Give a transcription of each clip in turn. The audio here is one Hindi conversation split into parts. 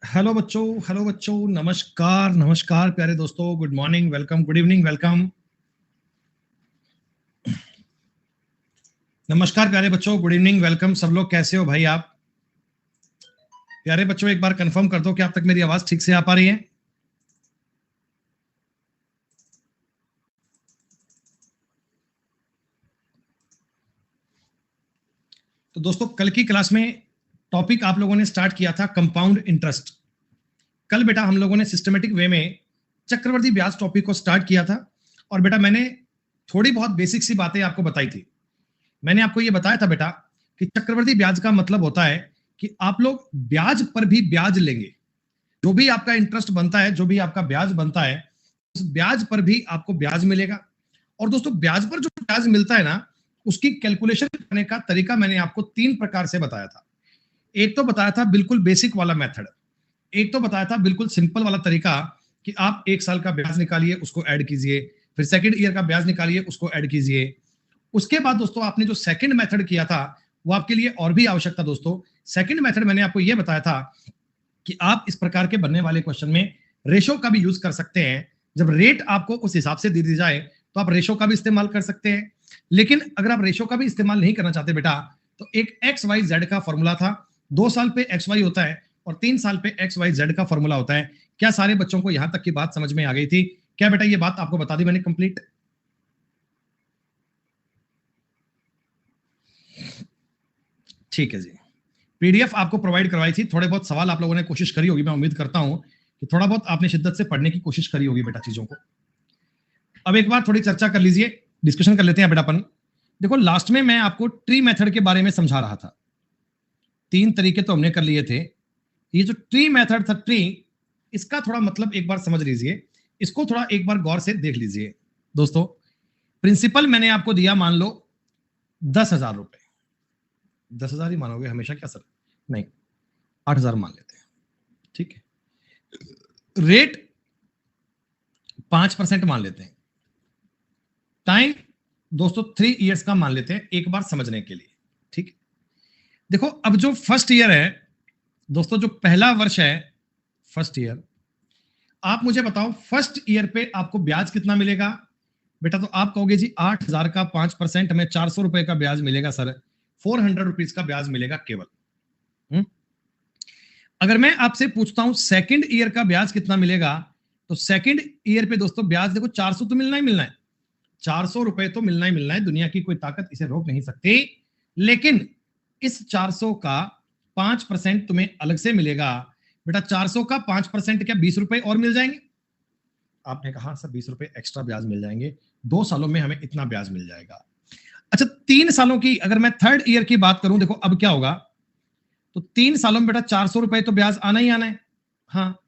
हेलो बच्चों, नमस्कार नमस्कार प्यारे दोस्तों, good morning, welcome, good evening, welcome. नमस्कार प्यारे बच्चों, गुड इवनिंग, वेलकम। सब लोग कैसे हो भाई आप? प्यारे बच्चों, एक बार कंफर्म कर दो कि आप तक मेरी आवाज ठीक से आ पा रही है। तो दोस्तों, कल की क्लास में टॉपिक आप लोगों ने स्टार्ट किया था कंपाउंड इंटरेस्ट। कल बेटा हम लोगों ने सिस्टमेटिक वे में चक्रवर्ती ब्याज टॉपिक को स्टार्ट किया था। और बेटा मैंने थोड़ी बहुत बेसिक सी बातें आपको बताई थी। मैंने आपको ये बताया था बेटा कि चक्रवर्ती ब्याज का मतलब होता है कि आप लोग ब्याज पर भी ब्याज लेंगे। जो भी आपका इंटरेस्ट बनता है, जो भी आपका ब्याज बनता है, उस ब्याज पर भी आपको ब्याज मिलेगा। और दोस्तों, ब्याज पर जो ब्याज मिलता है ना, उसकी कैलकुलेशन करने का तरीका मैंने आपको 3 प्रकार से बताया था। एक तो बताया था बिल्कुल बेसिक वाला मेथड, एक तो बताया था बिल्कुल सिंपल वाला तरीका कि आप 1 साल का ब्याज निकालिए, उसको ऐड कीजिए, फिर सेकंड ईयर का ब्याज निकालिए, उसको ऐड कीजिए। उसके बाद दोस्तों आपने जो सेकंड मेथड किया था वो आपके लिए और भी आवश्यक था। दोस्तों, सेकंड मेथड मैंने आपको यह बताया था कि आप इस प्रकार के बनने वाले क्वेश्चन में रेशो का भी यूज कर सकते हैं। जब रेट आपको उस हिसाब से दे दी जाए तो आप रेशो का भी इस्तेमाल कर सकते हैं। लेकिन अगर आप रेशो का भी इस्तेमाल नहीं करना चाहते बेटा, तो एक एक्स वाई जेड का फॉर्मूला था। 2 साल पे एक्स वाई होता है और 3 साल पे एक्स वाई जेड का फॉर्मूला होता है। क्या सारे बच्चों को यहां तक की बात समझ में आ गई थी? क्या बेटा ये बात आपको बता दी मैंने कंप्लीट? ठीक है जी। पीडीएफ आपको प्रोवाइड करवाई थी। थोड़े बहुत सवाल आप लोगों ने कोशिश करी होगी, मैं उम्मीद करता हूं कि थोड़ा बहुत आपने शिद्दत से पढ़ने की कोशिश करी होगी बेटा चीजों को। अब एक बार थोड़ी चर्चा कर लीजिए, डिस्कशन कर लेते हैं बेटा अपन। देखो, लास्ट में मैं आपको ट्री मेथड के बारे में समझा रहा था। 3 तरीके तो हमने कर लिए थे। ये जो ट्री मेथड था, ट्री, इसका थोड़ा मतलब एक बार समझ लीजिए, इसको थोड़ा एक बार गौर से देख लीजिए। दोस्तों, प्रिंसिपल मैंने आपको दिया, मान लो 10,000 रुपए। 10,000 ही मानोगे हमेशा क्या सर? नहीं, 8,000 मान लेते हैं। ठीक है, रेट 5% मान लेते हैं। टाइम दोस्तों 3 इयर्स का मान लेते हैं, एक बार समझने के लिए। ठीक है, देखो अब जो फर्स्ट ईयर है दोस्तों, जो पहला वर्ष है, फर्स्ट ईयर, आप मुझे बताओ फर्स्ट ईयर पे आपको ब्याज कितना मिलेगा बेटा? तो आप कहोगे जी 8,000 का 5% हमें 400 रुपए का ब्याज मिलेगा सर, 400 रुपीज का ब्याज मिलेगा केवल। हुँ? अगर मैं आपसे पूछता हूं सेकंड ईयर का ब्याज कितना मिलेगा, तो सेकंड ईयर पे दोस्तों ब्याज देखो 400 तो मिलना ही मिलना है। 400 रुपए तो मिलना ही मिलना है, दुनिया की कोई ताकत इसे रोक नहीं सकती। लेकिन इस 400 का 5% तुम्हें अलग से मिलेगा बेटा। 400 का 5% क्या 20 रुपए और मिल जाएंगे? आपने कहा सर 20 रुपए एक्स्ट्रा ब्याज मिल जाएंगे, 2 सालों में हमें इतना ब्याज मिल जाएगा। अच्छा, 3 सालों की अगर मैं थर्ड ईयर की बात करूं, देखो अब क्या होगा, तो 3 सालों में बेटा 400 रुपए तो ब्याज आना ही आना है। हाँ,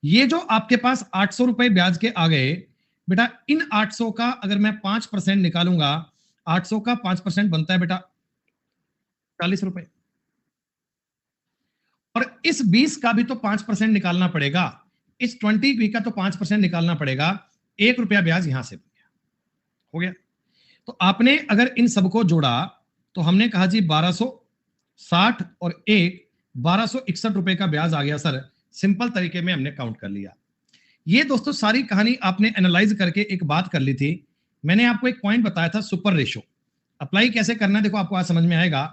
ये जो आपके पास 800 रुपए ब्याज के आ गए बेटा, इन 800 का अगर मैं 5% निकालूंगा, 800 का 5% बनता है बेटा 40 रुपए। और इस 20 का भी तो 5% निकालना पड़ेगा, इस 20 का तो 5% निकालना पड़ेगा। 1 रुपया ब्याज यहां से हो गया। तो आपने अगर इन सबको जोड़ा तो हमने कहा जी 1260 और एक 1261 रुपए का ब्याज आ गया सर। सिंपल तरीके में हमने काउंट कर लिया। ये दोस्तों सारी कहानी आपने एनालाइज करके एक बात कर ली थी। मैंने आपको एक पॉइंट बताया था, सुपर रेशो अप्लाई कैसे करना है, देखो आपको आज समझ में आएगा।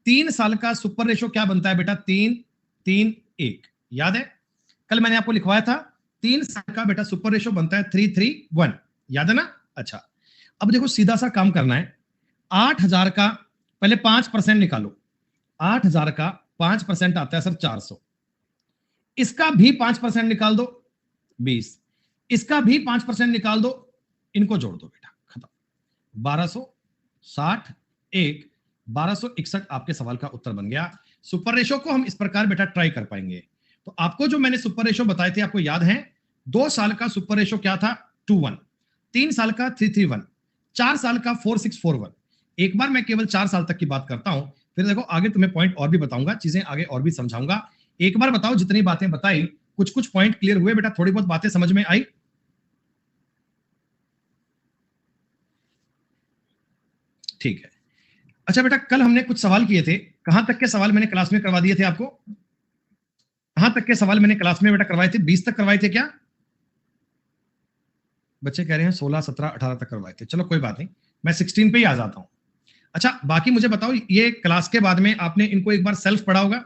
3 साल का सुपर रेशो क्या बनता है बेटा? 3-3-1, याद है? कल मैंने आपको लिखवाया था 3 साल का बेटा सुपर रेशो बनता है 3-3-1, याद है ना? अच्छा, अब देखो सीधा सा काम करना है। 8,000 का पहले 5% निकालो। 8,000 का 5% आता है सर 400। इसका भी 5% निकाल दो, 20। इसका भी 5% निकाल दो, इनको जोड़ दो बेटा, खत्म। 1260 एक 1261 आपके सवाल का उत्तर बन गया। सुपर रेशो को हम इस प्रकार बेटा ट्राई कर पाएंगे। तो आपको जो मैंने सुपर रेशो बताए थे आपको याद है? 2 साल का सुपर रेशो क्या था? 2:1। 3 साल का 3:3:1। 4 साल का 4:6:4:1। एक बार मैं केवल 4 साल तक की बात करता हूं, फिर देखो आगे तुम्हें पॉइंट और भी बताऊंगा, चीजें आगे और भी समझाऊंगा। एक बार बताओ, जितनी बातें बताई कुछ कुछ पॉइंट क्लियर हुए बेटा? थोड़ी बहुत बातें समझ में आई? ठीक है। अच्छा बेटा, कल हमने कुछ सवाल किए थे, कहां तक के सवाल मैंने क्लास में करवा दिए थे आपको? कहां तक के सवाल मैंने क्लास में बेटा करवाए थे? 20 तक करवाए थे क्या? बच्चे कह रहे हैं 16, 17, 18 तक करवाए थे। चलो कोई बात नहीं, मैं 16 पे ही आ जाता हूं। अच्छा, बाकी मुझे बताओ, ये क्लास के बाद में आपने इनको एक बार सेल्फ पढ़ा होगा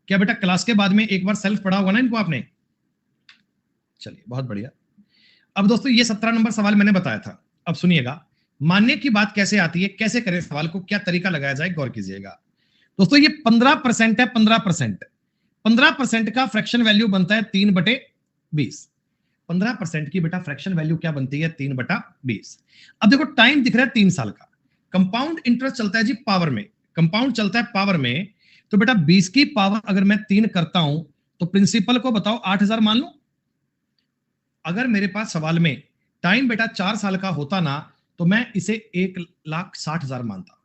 क्या बेटा? क्लास के बाद में एक बार सेल्फ पढ़ा होगा ना इनको आपने? चलिए बहुत बढ़िया। अब दोस्तों ये 17 नंबर सवाल मैंने बताया था। अब सुनिएगा, मानने की बात कैसे आती है, कैसे करें सवाल को, क्या तरीका लगाया जाए, गौर कीजिएगा। दोस्तों ये 15% है, 15%। 15% का फ्रैक्शन वैल्यू बनता है 3/20। 15% की बेटा फ्रैक्शन वैल्यू क्या बनती है? 3/20। अब देखो टाइम दिख रहा है 3 साल का। कंपाउंड इंटरेस्ट चलता है जी पावर में, कंपाउंड चलता है पावर में। तो बेटा 20 की पावर अगर मैं 3 करता हूं तो प्रिंसिपल को बताओ 8000 मान लो। अगर मेरे पास सवाल में टाइम बेटा 4 साल का होता ना तो मैं इसे 1,60,000 मानता।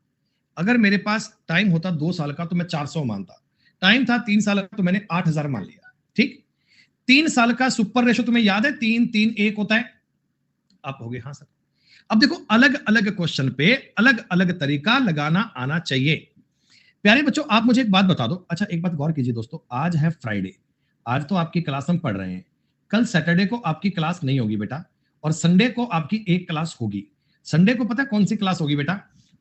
अगर मेरे पास टाइम होता 2 साल का तो मैं 400 मानता। टाइम था 3 साल का तो मैंने 8000 मान लिया। ठीक, 3 साल का सुपर रेशो तुम्हें याद है? 3 3 1 होता है। आप कहोगे हाँ सर। अब देखो अलग अलग क्वेश्चन पे अलग अलग तरीका लगाना आना चाहिए। प्यारे बच्चों आप मुझे एक बात बता दो। अच्छा एक बात गौर कीजिए दोस्तों, आज है फ्राइडे, आज तो आपकी क्लास हम पढ़ रहे हैं। कल सैटरडे को आपकी क्लास नहीं होगी बेटा, और संडे को आपकी एक क्लास होगी। संडे को पता है कौन सी क्लास होगी बेटा?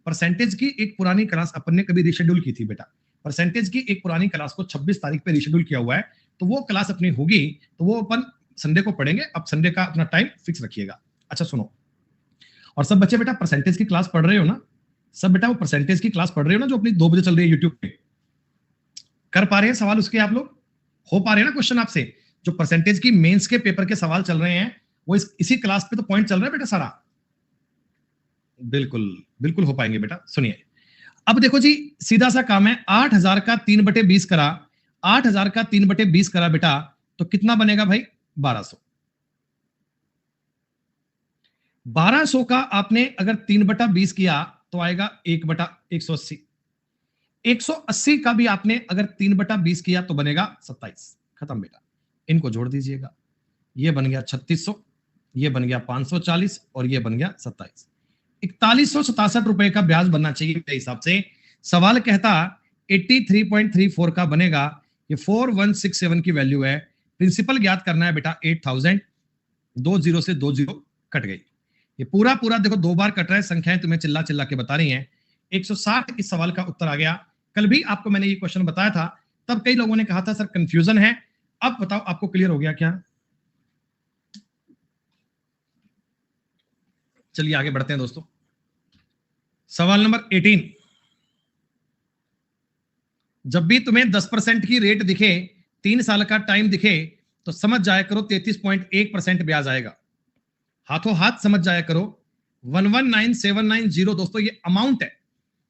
परसेंटेज की एक पुरानी क्लास अपन ने कभी रिशेड्यूल की थी बेटा। परसेंटेज की एक पुरानी क्लास को 26 तारीख पे रिशेड्यूल किया हुआ है, तो वो क्लास अपनी होगी, तो वो अपन संडे को पढ़ेंगे। अब संडे का अपना टाइम फिक्स रखिएगा। अच्छा सुनो, और सब बच्चे बेटा परसेंटेज की क्लास पढ़ रहे हो ना? सब बेटा वो परसेंटेज की क्लास पढ़ रहे हो ना जो अपनी 2 बजे चल रही है यूट्यूब पे? कर पा रहे हैं सवाल उसके? आप लोग हो पा रहे हैं ना क्वेश्चन आपसे? जो परसेंटेज की मेंस के पेपर के सवाल चल रहे हैं वो इसी क्लास पे तो पॉइंट चल रहा है बेटा सारा। बिल्कुल बिल्कुल हो पाएंगे बेटा। सुनिए, अब देखो जी सीधा सा काम है। 8000 का 3/20 करा, 8000 का 3/20 करा बेटा, तो कितना बनेगा भाई? 1200। 1200 का आपने अगर 3/20 किया तो आएगा 1/180। 180 का भी आपने अगर 3/20 किया तो बनेगा 27। खत्म बेटा, इनको जोड़ दीजिएगा। ये बन गया 3600, ये बन गया 540 और ये बन गया 27। 4167 रुपए का ब्याज बनना चाहिए मेरे हिसाब से। सवाल कहता 83.34 का बनेगा। ये 4167 की वैल्यू है। प्रिंसिपल ज्ञात करना है बेटा 8000। 2 जीरो से 2 जीरो कट गई। ये पूरा पूरा देखो 2 बार कट रहा है, संख्याएं तुम्हें चिल्ला चिल्ला के बता रही हैं। 160 इस सवाल का उत्तर आ गया। कल भी आपको मैंने ये क्वेश्चन बताया था, तब कई लोगों ने कहा था सर कंफ्यूजन है। अब बताओ आपको क्लियर हो गया क्या? चलिए आगे बढ़ते हैं दोस्तों। सवाल नंबर 18। जब भी तुम्हें 10% की रेट दिखे, 3 साल का टाइम दिखे, तो समझ जाया करो 33.1% ब्याज आएगा। हाथों हाथ समझ जाया करो। 119790 दोस्तों ये अमाउंट है,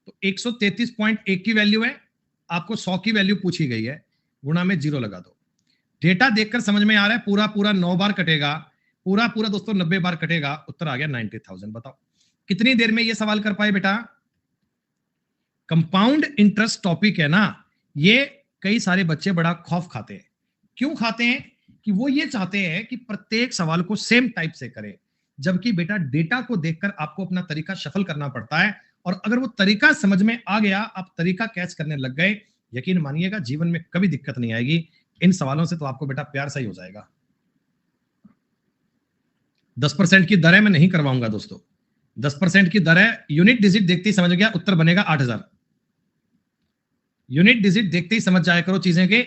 तो 133.1 की वैल्यू है। आपको 100 की वैल्यू पूछी गई है, गुणा में 0 लगा दो। डेटा देखकर समझ में आ रहा है, पूरा पूरा 9 बार कटेगा, पूरा पूरा दोस्तों 90 बार कटेगा। उत्तर आ गया 90,000। बताओ कितनी देर में ये सवाल कर पाए बेटा? कंपाउंड इंटरेस्ट टॉपिक है ना, ये कई सारे बच्चे बड़ा खौफ खाते हैं। क्यों खाते हैं? कि वो ये चाहते हैं कि प्रत्येक सवाल को सेम टाइप से करें, जबकि बेटा डेटा को देखकर आपको अपना तरीका शफल करना पड़ता है। और अगर वो तरीका समझ में आ गया, आप तरीका कैच करने लग गए, यकीन मानिएगा जीवन में कभी दिक्कत नहीं आएगी। इन सवालों से तो आपको बेटा प्यार सही हो जाएगा। 10% की दर है, मैं नहीं करवाऊंगा दोस्तों। 10% की दर है, यूनिट डिजिट देखते ही समझ गया, उत्तर बनेगा 8000। यूनिट डिजिट देखते ही समझ जाया करो चीजें के,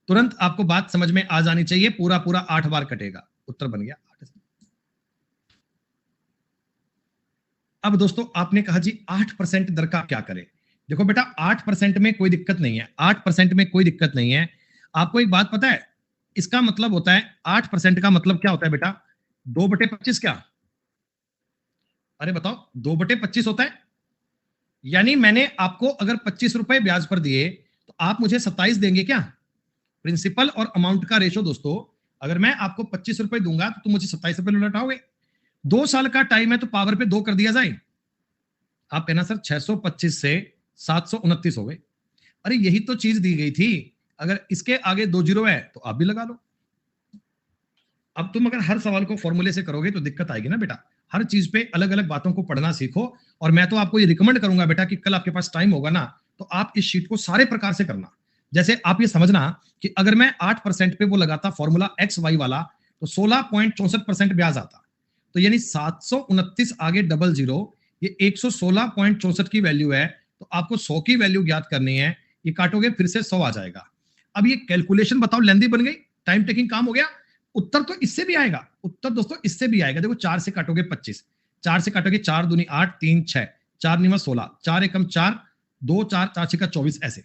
तुरंत आपको बात समझ में आ जानी चाहिए। पूरा पूरा 8 बार कटेगा, उत्तर बन गया 8000। अब दोस्तों आपने कहा जी 8% दर का क्या करें? देखो बेटा 8% में कोई दिक्कत नहीं है, 8% में कोई दिक्कत नहीं है। आपको एक बात पता है, इसका मतलब होता है 8% का मतलब क्या होता है बेटा? 2/25 क्या? अरे बताओ, 2/25 होता है। यानी मैंने आपको अगर 25 रुपए ब्याज पर दिए तो आप मुझे 27 देंगे क्या? प्रिंसिपल और अमाउंट का रेशो दोस्तों, अगर मैं आपको 25 रुपए दूंगा तो तुम मुझे 27 रुपए लौटाओगे। 2 साल का टाइम है तो पावर पे 2 कर दिया जाए। आप कहना सर 625 से 729 हो गए। अरे यही तो चीज दी गई थी, अगर इसके आगे 2 जीरो है तो आप भी लगा लो। अब तुम अगर हर सवाल को फॉर्मूले से करोगे तो दिक्कत आएगी ना बेटा। हर चीज पे अलग अलग बातों को पढ़ना सीखो। और मैं तो आपको ये रिकमेंड करूंगा बेटा कि कल आपके पास टाइम होगा ना, तो आप इस शीट को सारे प्रकार से करना। जैसे आप ये समझना कि अगर मैं 8% पे वो लगाता फॉर्मूला एक्स वाई वाला तो 16.64% ब्याज आता। तो यानी 729 आगे डबल जीरो, ये 116.64 की वैल्यू है। तो आपको 100 की वैल्यू ज्ञात करनी है, ये काटोगे फिर से 100 आ जाएगा। अब ये कैलकुलेशन बताओ लेंदी बन गई, टाइम टेकिंग काम हो गया। उत्तर तो इससे भी आएगा, उत्तर दोस्तों इससे भी आएगा। देखो 4 से काटोगे 25, 4 से काटोगे 4 दूनी 8, 3 6, 4 निमा 16, 4 एकम 4, 2 4 4 6 24, ऐसे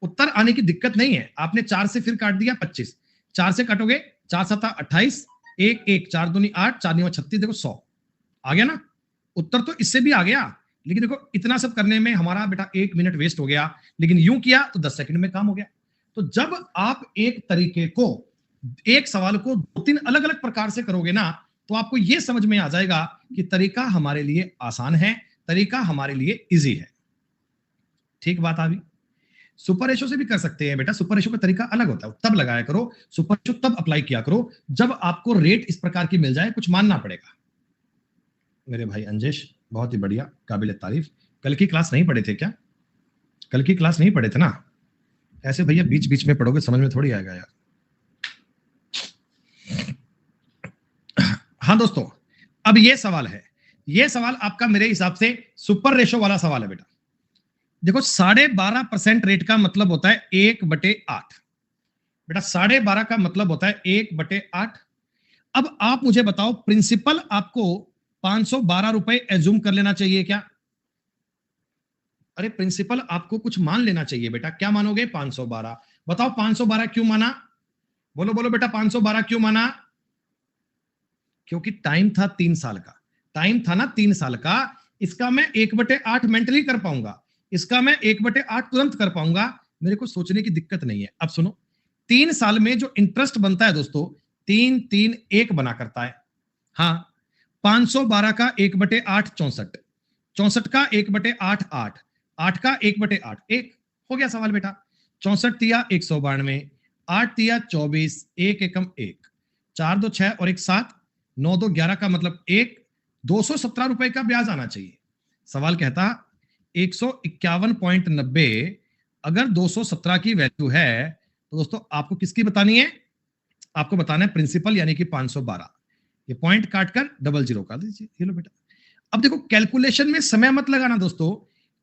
उत्तर आने की दिक्कत नहीं है। आपने 4 से फिर काट दिया 25, 4 से काटोगे 4 7 28, 1 1, 4 दूनी 8, 4 निमा 36, देखो 100 आ गया ना। उत्तर तो इससे भी आ गया, लेकिन देखो इतना सब करने में हमारा बेटा 1 मिनट वेस्ट हो गया, लेकिन यूं किया तो 10 सेकंड में काम हो गया। तो जब आप एक तरीके को, एक सवाल को 2-3 अलग अलग प्रकार से करोगे ना, तो आपको यह समझ में आ जाएगा कि तरीका हमारे लिए आसान है, तरीका हमारे लिए इजी है। ठीक बात आ गई। सुपर रेशो से भी कर सकते हैं बेटा, सुपर रेशो का तरीका अलग होता है, तब लगाया करो सुपर रेशो, तब अप्लाई किया करो जब आपको रेट इस प्रकार की मिल जाए, कुछ मानना पड़ेगा। मेरे भाई अंजेश बहुत ही बढ़िया, काबिल तारीफ। कल की क्लास नहीं पढ़े थे क्या? कल की क्लास नहीं पढ़े थे ना? ऐसे भैया बीच बीच में पढ़ोगे समझ में थोड़ी आएगा यार। हाँ दोस्तों, अब ये सवाल है, ये सवाल आपका मेरे हिसाब से सुपर रेशो वाला सवाल है बेटा। देखो 12.5% रेट का मतलब होता है 1/8 बेटा, 12.5 का मतलब होता है 1/8। अब आप मुझे बताओ, प्रिंसिपल आपको 512 रुपए एज्यूम कर लेना चाहिए क्या? अरे प्रिंसिपल आपको कुछ मान लेना चाहिए बेटा, क्या मानोगे? 512। बताओ 512 क्यों माना? बोलो बोलो बेटा, 512 क्यों माना? क्योंकि टाइम था 3 साल का, टाइम था ना 3 साल का। इसका मैं 1/8 मेंटली कर पाऊंगा, इसका मैं 1/8 तुरंत कर पाऊंगा, मेरे को सोचने की दिक्कत नहीं है। अब सुनो, 3 साल में जो इंटरेस्ट बनता है दोस्तों, 3 3 1 बना करता है। हाँ, 512 का 1/8 64, 64 का 1/8 8, 8 का 1/8 1। हो गया सवाल बेटा। 64 दिया 192, 8 दिया 24, 1 एकम 1, 4 2 6 और 1 7, 9 2 11 का मतलब 1, 217 रुपए का ब्याज आना चाहिए। सवाल कहता 151.90, अगर 217 की वैल्यू है तो दोस्तों आपको किसकी बतानी है? आपको बताना है प्रिंसिपल यानी कि 512। ये पॉइंट काटकर डबल जीरो कर दीजिए, ये लो बेटा। अब देखो कैलकुलेशन में समय मत लगाना दोस्तों।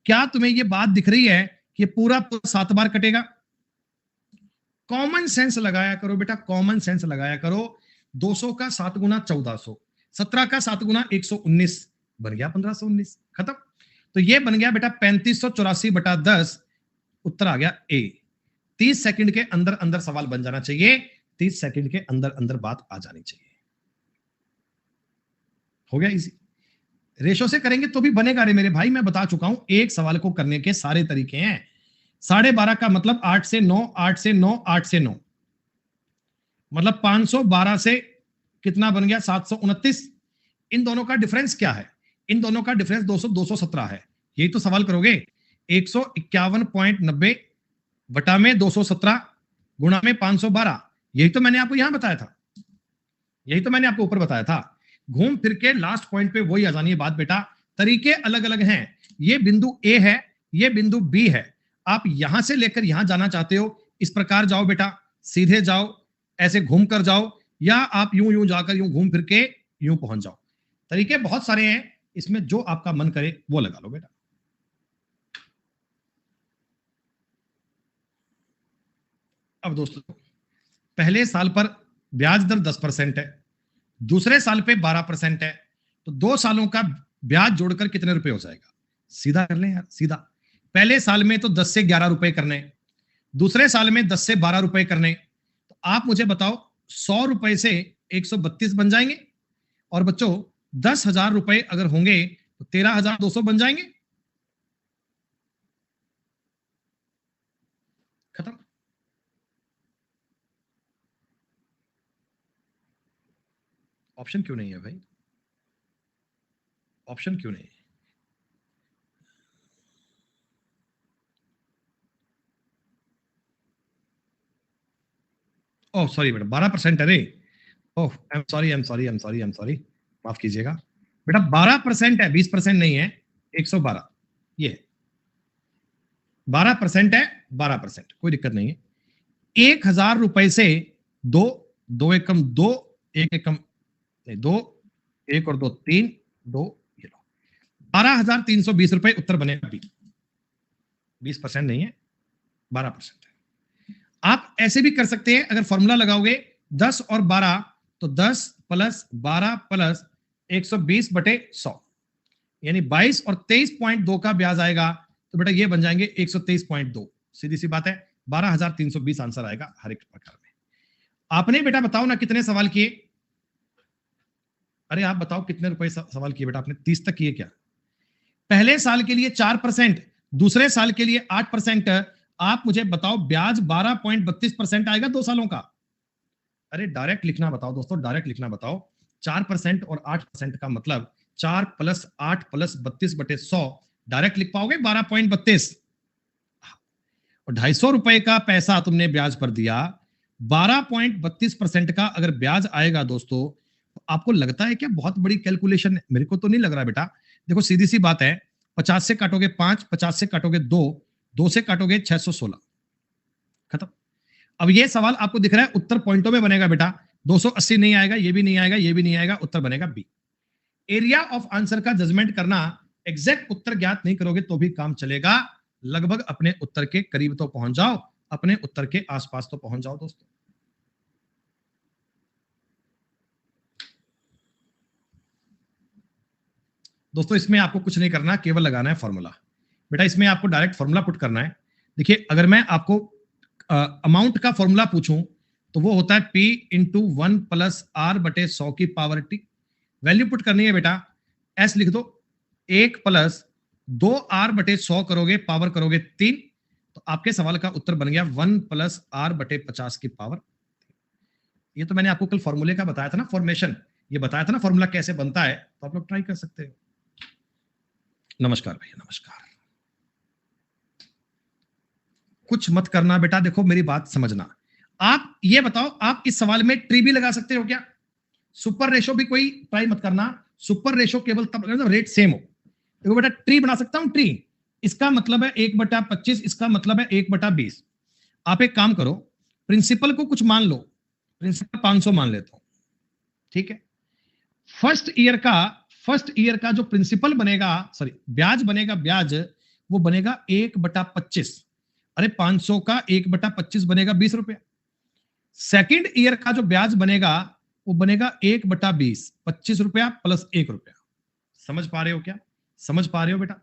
क्या तुम्हें ये बात दिख रही है कि पूरा 7 बार कटेगा? कॉमन सेंस लगाया करो बेटा, कॉमन सेंस लगाया करो। 200 का 7 गुना 1400, 17 का 7 गुना 119, बन गया 1519, खत्म। तो ये बन गया बेटा 3584/10, उत्तर आ गया ए। 30 सेकंड के अंदर अंदर सवाल बन जाना चाहिए, 30 सेकंड के अंदर अंदर बात आ जानी चाहिए। हो गया इजी। रेशो से करेंगे तो भी बनेगा रे मेरे भाई, मैं बता चुका हूं, एक सवाल को करने के सारे तरीके हैं। 12.5 का मतलब 8 से 9, 8 से 9, 8 से 9, मतलब 512 से कितना बन गया? 729। इन दोनों का डिफरेंस क्या है? इन दोनों का डिफरेंस 200 217 है। यही तो सवाल करोगे। 151.90 बटा में 217 गुणा में 512, यही तो मैंने आपको यहां बताया था, यही तो मैंने आपको ऊपर बताया था। घूम फिर के लास्ट पॉइंट पे वही आ जानी है बात बेटा। तरीके अलग अलग हैं, ये बिंदु ए है, ये बिंदु बी है। आप यहां से लेकर यहां जाना चाहते हो, इस प्रकार जाओ बेटा, सीधे जाओ, ऐसे घूम कर जाओ, या आप यूं यूं जाकर यूं घूम फिर के यूं पहुंच जाओ। तरीके बहुत सारे हैं, इसमें जो आपका मन करे वो लगा लो बेटा। अब दोस्तों, पहले साल पर ब्याज दर 10% है, दूसरे साल पे 12% है, तो 2 सालों का ब्याज जोड़कर कितने रुपए हो जाएगा? सीधा कर लें यार, सीधा। पहले साल में तो 10 से 11 रुपए करने, दूसरे साल में 10 से 12 रुपए करने। तो आप मुझे बताओ, 100 रुपए से 132 बन जाएंगे, और बच्चों 10,000 रुपए अगर होंगे तो 13,200 बन जाएंगे। खत्म। ऑप्शन क्यों नहीं है भाई? ऑप्शन क्यों नहीं? ओह सॉरी बेटा, 12% है रे। Oh I am sorry, I am sorry, I am sorry, I am sorry, माफ कीजिएगा बेटा। 12% है, 20% नहीं है। 112 ये 12% है, 12%, कोई दिक्कत नहीं है। 1000 रुपए से दो एकम दो, एक एकम नहीं, दो, एक और दो तीन, दो, ये लो 12,320 रुपए उत्तर बनेगा बी। 20% नहीं है, 12% है। आप ऐसे भी कर सकते हैं, अगर फॉर्मूला लगाओगे 10 और 12 तो 10 प्लस 12 प्लस 120 बटे 100, यानी 22 और 23.2 का ब्याज आएगा, तो बेटा ये बन जाएंगे 123.2। सीधी सी बात है, 12,320 आंसर आएगा हर एक प्रकार में। आपने बेटा बताओ ना कितने सवाल किए? अरे आप बताओ कितने रुपए सवाल किए बेटा आपने? 30 तक किए क्या? पहले साल के लिए 4%, दूसरे साल के लिए 8%। आप मुझे बताओ ब्याज 12.32% आएगा 2 सालों का। अरे डायरेक्ट लिखना बताओ दोस्तों, डायरेक्ट लिखना बताओ। 4% और 8% का मतलब 4 प्लस 8 प्लस 32 बटे 100, डायरेक्ट लिख पाओगे 12.32। और 250 रुपए का पैसा तुमने ब्याज पर दिया, 12.32% का अगर ब्याज आएगा दोस्तों, आपको लगता है क्या बहुत बड़ी कैलकुलेशन है? मेरे को तो नहीं लग रहा बेटा। देखो सीधी सी बात है, 50 से काटोगे 5, 50 से काटोगे 2, 2 से काटोगे 616, खत्म। अब ये सवाल आपको दिख रहा है उत्तर पॉइंटों में बनेगा बेटा। 280 नहीं आएगा, ये भी नहीं आएगा, ये भी नहीं आएगा, उत्तर बनेगा बी। एरिया ऑफ आंसर का जजमेंट करना, एग्जैक्ट उत्तर ज्ञात नहीं करोगे तो भी काम चलेगा, लगभग अपने उत्तर के करीब तो पहुंच जाओ, अपने उत्तर के आसपास तो पहुंच जाओ दोस्तों। दोस्तों इसमें आपको कुछ नहीं करना, केवल लगाना है फॉर्मूला। बेटा इसमें आपको डायरेक्ट फॉर्मूला पुट करना है। देखिए अगर मैं आपको अमाउंट का फॉर्मूला पूछूं तो वो होता है P इंटू 1 प्लस आर बटे 100 की पावर टी। वैल्यू पुट करनी है बेटा, एस लिख दो, 1 प्लस 2 आर बटे 100 करोगे, पावर करोगे 3, तो आपके सवाल का उत्तर बन गया 1 प्लस आर बटे 50 की पावर। ये तो मैंने आपको कल फॉर्मूले का बताया था ना, फॉर्मेशन, ये बताया था ना फॉर्मूला कैसे बनता है, तो आप लोग ट्राई कर सकते हो। नमस्कार भैया, नमस्कार। कुछ मत करना बेटा, देखो मेरी बात समझना। आप ये बताओ, आप इस सवाल में ट्री भी लगा सकते हो क्या? सुपर रेशो भी कोई ट्राई मत करना, सुपर रेशो केवल तब जब रेट सेम हो। देखो बेटा ट्री बना सकता हूं, ट्री, इसका मतलब है 1/25, इसका मतलब है 1/20। आप एक काम करो, प्रिंसिपल को कुछ मान लो, प्रिंसिपल 500 मान लेता हूं, ठीक है। फर्स्ट ईयर का जो प्रिंसिपल बनेगा, सॉरी ब्याज बनेगा, ब्याज वो बनेगा 1/25। अरे 500 का 1/25 बनेगा 20 रुपया। सेकेंड ईयर का जो ब्याज बनेगा वो बनेगा 1/20, 25 रुपया प्लस 1 रुपया। समझ पा रहे हो क्या? समझ पा रहे हो बेटा?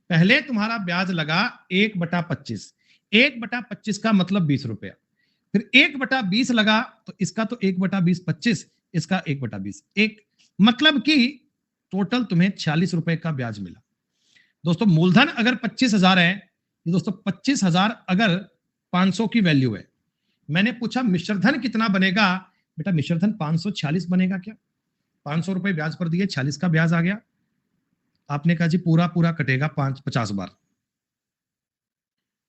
पहले तुम्हारा ब्याज लगा 1/25, 1/25 का मतलब 20 रुपया, फिर 1/20 लगा, तो इसका तो 1/20 25, इसका 1/20 1, मतलब कि टोटल तुम्हें 46 रुपए का ब्याज मिला। दोस्तों मूलधन अगर 25,000 है, ये दोस्तों 25,000 अगर 500 की वैल्यू है, मैंने पूछा मिश्रधन कितना बनेगा, बेटा मिश्रधन 546 बनेगा क्या? 500 रुपए ब्याज पर दिए, 46 का ब्याज आ गया। आपने कहा जी पूरा पूरा कटेगा 50 बार।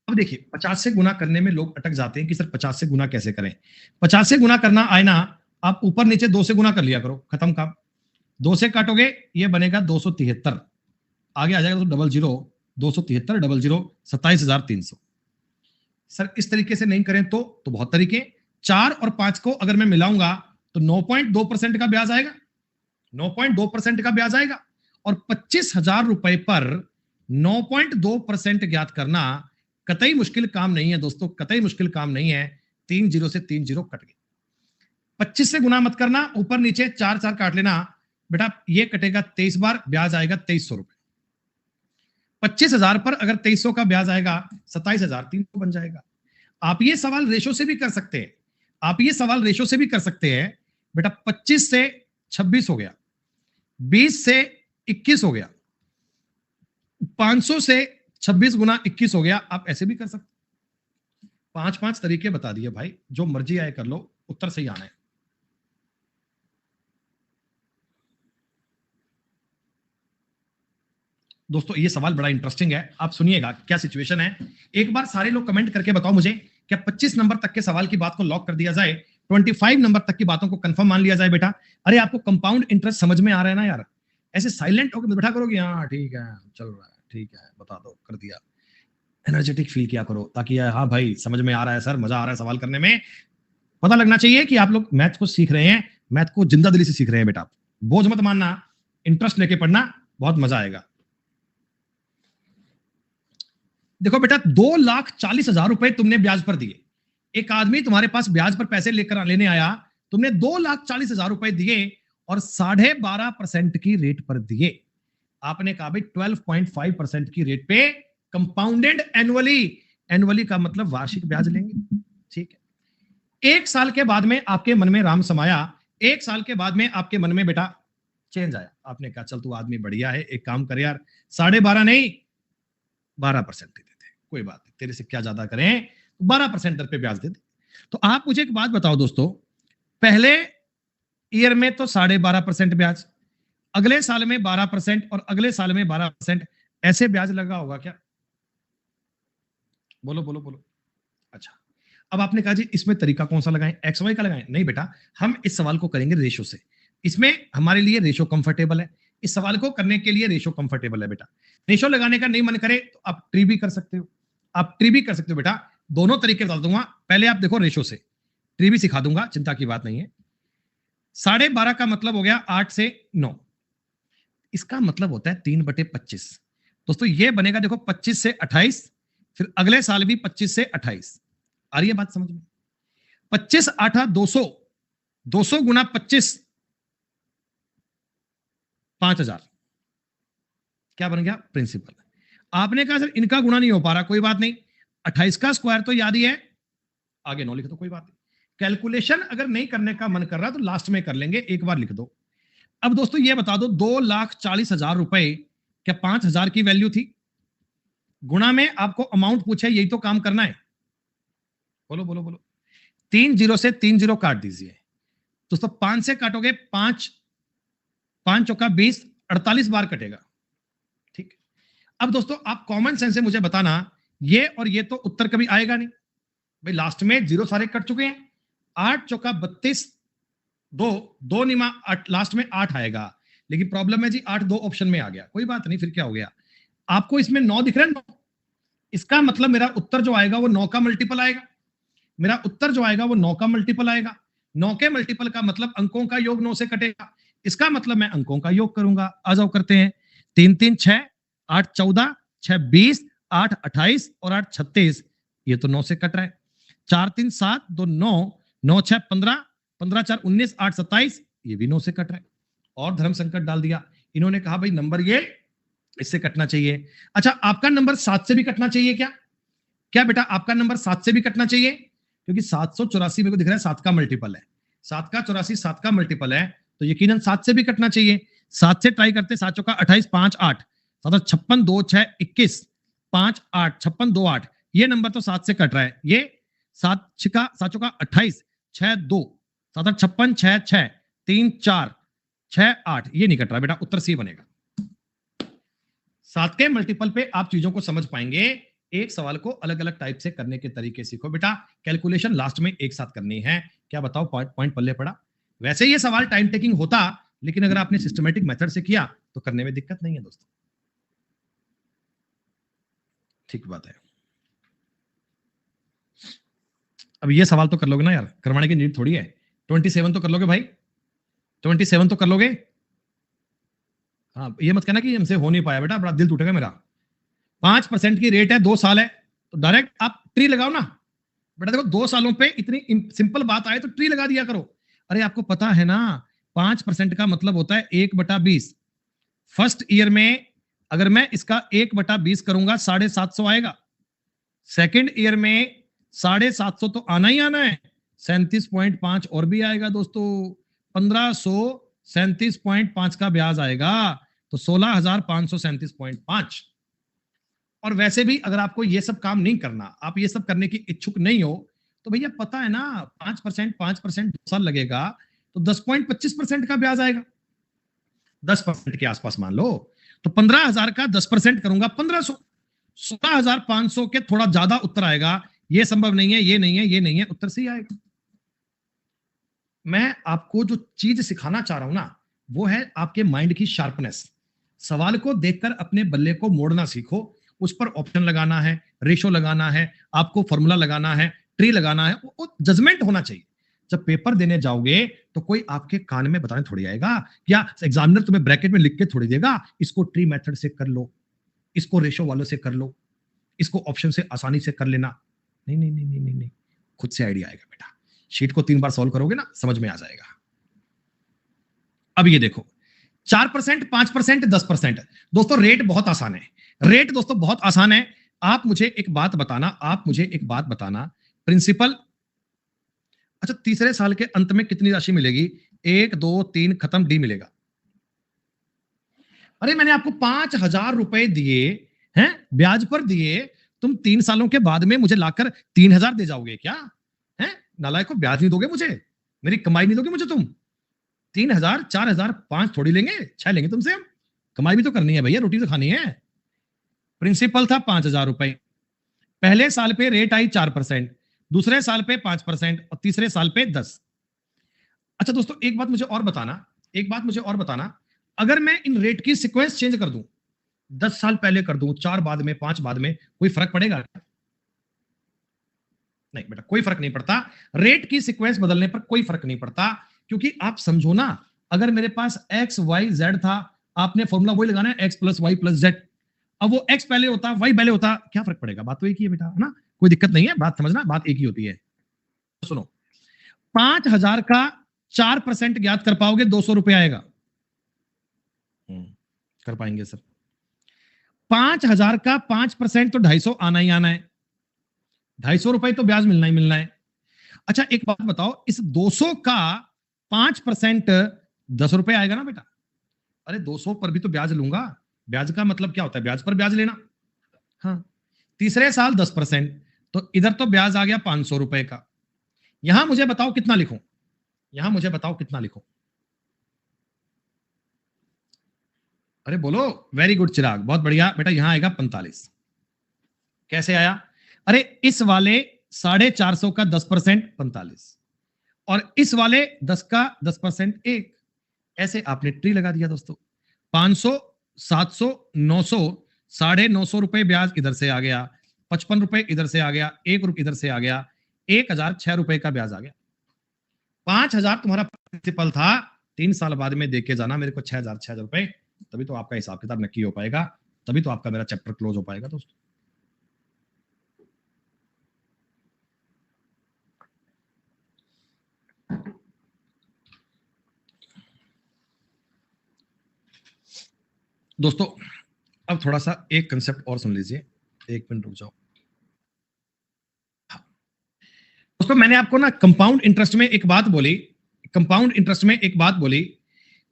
अब देखिए 50 से गुना करने में लोग अटक जाते हैं कि सर 50 से गुना कैसे करें। 50 से गुना करना आए ना, आप ऊपर नीचे 2 से गुना कर लिया करो, खत्म काम। 2 से काटोगे ये बनेगा 273, आगे आ जाएगा तो 00, 273 00 27,300। सर इस तरीके से नहीं करें तो बहुत तरीके। 4 और 5 को अगर मैं मिलाऊंगा तो 9.2% का ब्याज आएगा, 9.2% का ब्याज आएगा। और 25,000 रुपए पर 9.2% ज्ञात करना कतई मुश्किल काम नहीं है दोस्तों, कतई मुश्किल काम नहीं है। 3 0 से 3 0 कट गए। 25 से गुना मत करना, ऊपर नीचे 4 4 काट लेना बेटा, ये कटेगा 23 बार, ब्याज आएगा 2300 रुपए। 25,000 पर अगर 2300 का ब्याज आएगा 27,300 बन जाएगा। आप ये सवाल रेशो से भी कर सकते हैं, आप ये सवाल रेशो से भी कर सकते हैं बेटा। 25 से 26 हो गया, 20 से 21 हो गया, 500 से 26 गुना 21 हो गया। आप ऐसे भी कर सकते। 5 तरीके बता दिए भाई, जो मर्जी आए कर लो, उत्तर सही आना है। दोस्तों ये सवाल बड़ा इंटरेस्टिंग है, आप सुनिएगा क्या सिचुएशन है। एक बार सारे लोग कमेंट करके बताओ मुझे, क्या 25 नंबर तक के सवाल की बात को लॉक कर दिया जाए, 25 नंबर तक की बातों को कंफर्म मान लिया जाए बेटा? अरे आपको कंपाउंड इंटरेस्ट समझ में आ रहा है ना यार? ऐसे साइलेंट होकर बैठा करोगे, हाँ ठीक है चल रहा है, ठीक है बता दो, कर दिया। एनर्जेटिक फील किया करो, ताकि हाँ भाई समझ में आ रहा है सर, मजा आ रहा है सवाल करने में। पता लगना चाहिए कि आप लोग मैथ को सीख रहे हैं, मैथ को जिंदा दिली से सीख रहे हैं बेटा। बोझ मत मानना, इंटरेस्ट लेके पढ़ना, बहुत मजा आएगा। देखो बेटा, 2,40,000 रुपए तुमने ब्याज पर दिए। एक आदमी तुम्हारे पास ब्याज पर पैसे लेकर लेने आया, तुमने 2,40,000 रुपए दिए और 12.5% की रेट पर दिए। आपने कहा भाई 12.5% की रेट पे कंपाउंडेड एनुअली, एनुअली का मतलब वार्षिक ब्याज लेंगे, ठीक है। एक साल के बाद में आपके मन में राम समाया, एक साल के बाद में आपके मन में बेटा चेंज आया। आपने कहा चल तू आदमी बढ़िया है, एक काम कर यार, 12.5 नहीं 12% दे देते, कोई बात नहीं, तेरे से क्या ज्यादा करें, 12% दर पे ब्याज दे दे। तो आप मुझे एक बात बताओ दोस्तों, पहले ईयर में तो 12.5% ब्याज, अगले साल में 12% और अगले साल में 12%, ऐसे ब्याज लगा होगा क्या? बोलो बोलो बोलो। अच्छा, अब आपने कहा जी इसमें तरीका कौन सा लगाएं, एक्स वाई का लगाएं? नहीं बेटा, हम इस सवाल को करेंगे रेशो से। इसमें हमारे लिए रेशो कंफर्टेबल है, इस सवाल को करने के लिए रेशो कंफर्टेबल है बेटा। रेशो लगाने का नहीं मन करे तो आप ट्री भी कर सकते हो, आप ट्री भी कर सकते हो बेटा। दोनों तरीके बता दूंगा, पहले आप देखो रेशो से, ट्री भी सिखा दूंगा, चिंता की बात नहीं है। 12.5 का मतलब हो गया 8 से 9, इसका मतलब होता है 3/25। दोस्तों ये बनेगा देखो 25 से 28, फिर अगले साल भी 25 से 28। आ रही है बात समझ में? 25 8 200, 200 गुना 25 5,000, क्या बन गया? प्रिंसिपल। आपने कहा सर इनका गुणा नहीं हो पा रहा, कोई बात नहीं, 28 का स्क्वायर तो याद ही है, आगे 9 लिख दो, कोई बात नहीं। कैलकुलेशन अगर नहीं करने का मन कर रहा तो लास्ट में कर लेंगे, एक बार लिख दो। अब दोस्तों ये बता दो, 2,40,000 रुपए क्या 5,000 की वैल्यू थी? गुणा में आपको अमाउंट पूछे, यही तो काम करना है। बोलो बोलो बोलो। 3 जीरो से 3 जीरो काट दीजिए दोस्तों, 5 से काटोगे 5, 5 चौका 20, 48 बार कटेगा, ठीक। अब दोस्तों आप कॉमन सेंस से मुझे बताना, ये और ये तो उत्तर कभी आएगा नहीं भाई, लास्ट में जीरो सारे कट चुके हैं। 8 चौका 32, 2 2 निमा 8, लास्ट में 8 आएगा, लेकिन प्रॉब्लम है जी 8 दो ऑप्शन में आ गया, कोई बात नहीं, फिर क्या हो गया? आपको इसमें 9 दिख रहा है, 9, इसका मतलब मेरा उत्तर जो आएगा वो 9 का मल्टीपल आएगा, मेरा उत्तर जो आएगा वो 9 का मल्टीपल आएगा। 9 के मल्टीपल का मतलब अंकों का योग 9 से कटेगा, इसका मतलब मैं अंकों का योग करूंगा। आ जाओ करते हैं, 3 3 6, 8 14, 6 20, 8 28 और 8 36, ये तो 9 से कट रहा है। 4 3 7, 2 9, 9 6 15, 15 4 19, 8 27, ये भी 9 से कट रहा है। और धर्म संकट डाल दिया इन्होंने, कहा भाई नंबर ये इससे कटना चाहिए। अच्छा, आपका नंबर 7 से भी कटना चाहिए क्या? क्या बेटा आपका नंबर 7 से भी कटना चाहिए? क्योंकि 784 मेरे को दिख रहा है 7 का मल्टीपल है, 7 का 84 7 का मल्टीपल है, तो यकीनन 7 से भी कटना चाहिए। 7 से ट्राई करते, 7 चौका 28, 5 8, 7 56, 2 6 21, 5 8 56 2 8, ये नंबर तो 7 से कट रहा है। ये 7 चौका 28, 6 2, 7 8 56, 6 6 3 4 6 8, ये नहीं कट रहा बेटा, उत्तर सी बनेगा। 7 के मल्टीपल पे आप चीजों को समझ पाएंगे। एक सवाल को अलग अलग टाइप से करने के तरीके सीखो बेटा, कैलकुलेशन लास्ट में एक साथ करनी है। क्या बताओ, पॉइंट पल्ले पड़ा? वैसे ये सवाल टाइम टेकिंग होता, लेकिन अगर आपने सिस्टमेटिक मेथड से किया तो करने में दिक्कत नहीं है दोस्तों, ठीक बात है। अब ये सवाल तो कर लोगे ना यार, करवाने की नीड थोड़ी है। 27 तो कर लोगे भाई, 27 तो कर लोगे। हाँ, ये मत कहना कि हमसे हो नहीं पाया बेटा, बड़ा दिल टूटेगा मेरा। 5% की रेट है, 2 साल है, तो डायरेक्ट आप ट्री लगाओ ना बेटा। देखो 2 सालों पे इतनी सिंपल बात आए तो ट्री लगा दिया करो। अरे आपको पता है ना, 5% का मतलब होता है 1/20। फर्स्ट ईयर में अगर मैं इसका 1/20 करूंगा 750 आएगा, सेकेंड ईयर में 750 तो आना ही आना है, 37.5 और भी आएगा दोस्तों, 1537.5 का ब्याज आएगा, तो 16,537.5। और वैसे भी अगर आपको ये सब काम नहीं करना, आप ये सब करने की इच्छुक नहीं हो, तो भैया पता है ना 5% 5% 2 साल लगेगा, तो 10.25% का ब्याज आएगा, 10% के आसपास मान लो, तो 15,000 का 10% करूंगा 1,500, 16,500 के थोड़ा ज्यादा उत्तर आएगा। ये संभव नहीं है, ये नहीं है, ये नहीं है, उत्तर सही आएगा। मैं आपको जो चीज सिखाना चाह रहा हूं ना, वो है आपके माइंड की शार्पनेस। सवाल को देखकर अपने बल्ले को मोड़ना सीखो, उस पर ऑप्शन लगाना है, रेशो लगाना है, आपको फॉर्मूला लगाना है, ट्री लगाना है, वो जजमेंट होना चाहिए। जब पेपर देने जाओगे तो कोई आपके कान में बताने थोड़ी आएगा, या एग्जामिनर तुम्हें ब्रैकेट में लिख के थोड़ी देगा इसको ट्री मेथड से कर लो, इसको रेशो वालों से कर लो, इसको ऑप्शन से आसानी से कर लेना। नहीं नहीं नहीं नहीं नहीं, नहीं। खुद से आइडिया आएगा बेटा। शीट को 3 बार सॉल्व करोगे ना, समझ में आ जाएगा। अब ये देखो 4%, 5%, 10%। दोस्तों रेट बहुत आसान है, रेट दोस्तों बहुत आसान है। आप मुझे एक बात बताना, प्रिंसिपल, अच्छा तीसरे साल के अंत में कितनी राशि मिलेगी? 1 2 3 खत्म, डी मिलेगा। अरे मैंने आपको 5,000 रुपए दिए हैं, ब्याज पर दिए, तुम 3 सालों के बाद में मुझे लाकर 3,000 दे जाओगे क्या? हैं नालायक को, ब्याज नहीं दोगे मुझे, मेरी कमाई नहीं दोगे मुझे तुम? 3,000, 4,000, 5 थोड़ी लेंगे, 6 लेंगे तुमसे हम। कमाई भी तो करनी है भैया, रोटी तो खानी है। प्रिंसिपल था 5,000 रुपए, पहले साल पे रेट आई 4%, दूसरे साल पे 5% और तीसरे साल पे 10। अच्छा दोस्तों एक बात मुझे और बताना, अगर मैं इन रेट की सीक्वेंस चेंज कर दूं, 10 साल पहले कर दूं, 4 बाद में, 5 बाद में, कोई फर्क पड़ेगा? नहीं बेटा, कोई फर्क नहीं पड़ता। रेट की सीक्वेंस बदलने पर कोई फर्क नहीं पड़ता, क्योंकि आप समझो ना, अगर मेरे पास एक्स वाई जेड था, आपने फॉर्मूला वही लगाना है, x plus y plus z. अब वो एक्स पहले होता, वाई पहले होता, क्या फर्क पड़ेगा? बात तो एक ही है बेटा, है ना? कोई दिक्कत नहीं है, बात समझना, बात एक ही होती है। सुनो, 5,000 का 4% ज्ञात कर पाओगे, 200 रुपए आएगा। कर पाएंगे सर। 5,000 का 5% तो 250 आना ही आना है, 250 रुपए तो ब्याज मिलना ही मिलना है। अच्छा एक बात बताओ, इस 200 का 5% 10 रुपए आएगा ना बेटा? अरे 200 पर भी तो ब्याज लूंगा, ब्याज का मतलब क्या होता है? ब्याज पर ब्याज लेना। हाँ, तीसरे साल 10%, तो इधर तो ब्याज आ गया 500 रुपए का। यहां मुझे बताओ कितना लिखूं, अरे बोलो। वेरी गुड चिराग, बहुत बढ़िया बेटा। यहां आएगा 45। कैसे आया? अरे इस वाले 450 का 10% 45, और इस वाले 10 का 10% 1। ऐसे आपने ट्री लगा दिया दोस्तों। 500, 700, 900, 950 रुपए ब्याज इधर से आ गया, 55 रुपए इधर से आ गया, 1 रुपए इधर से आ गया, 1,000 6 रुपए का ब्याज आ गया। 5,000 तुम्हारा प्रिंसिपल था, 3 साल बाद में देके जाना मेरे को 6,000 रुपए, तभी तो आपका हिसाब किताब नक्की हो पाएगा, तभी तो आपका मेरा चैप्टर क्लोज हो पाएगा दोस्तों। दोस्तों अब थोड़ा सा एक कंसेप्ट और सुन लीजिए, 1 मिनट रुक जाओ। दोस्तों मैंने आपको ना कंपाउंड इंटरेस्ट में एक बात बोली,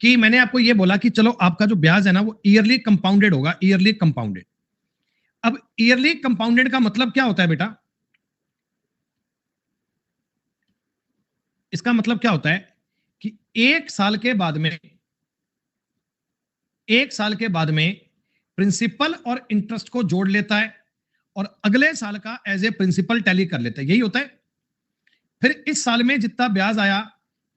कि मैंने आपको यह बोला कि चलो आपका जो ब्याज है ना वो ईयरली कंपाउंडेड होगा, ईयरली कंपाउंडेड। अब ईयरली कंपाउंडेड का मतलब क्या होता है बेटा? इसका मतलब क्या होता है कि 1 साल के बाद में प्रिंसिपल और इंटरेस्ट को जोड़ लेता है, और अगले साल का एज ए प्रिंसिपल टैली कर लेता है, यही होता है। फिर इस साल में जितना ब्याज आया,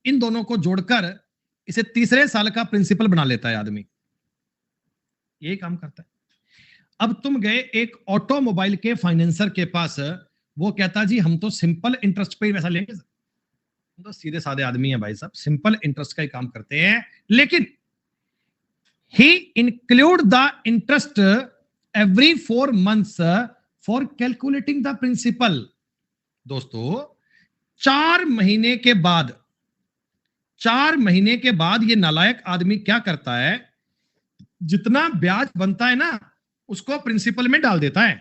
इन दोनों को जोड़कर इसे तीसरे साल का प्रिंसिपल बना लेता है आदमी, यही काम करता है। अब तुम गए एक ऑटोमोबाइल के फाइनेंसर के पास, वो कहता जी हम तो सिंपल इंटरेस्ट पे ही पैसा लेंगे, तो सीधे साधे आदमी है भाई साहब, सिंपल इंटरेस्ट का ही काम करते हैं, लेकिन he include the interest every 4 months for calculating the principal. दोस्तों 4 महीने के बाद ये नालायक आदमी क्या करता है, जितना ब्याज बनता है ना उसको प्रिंसिपल में डाल देता है।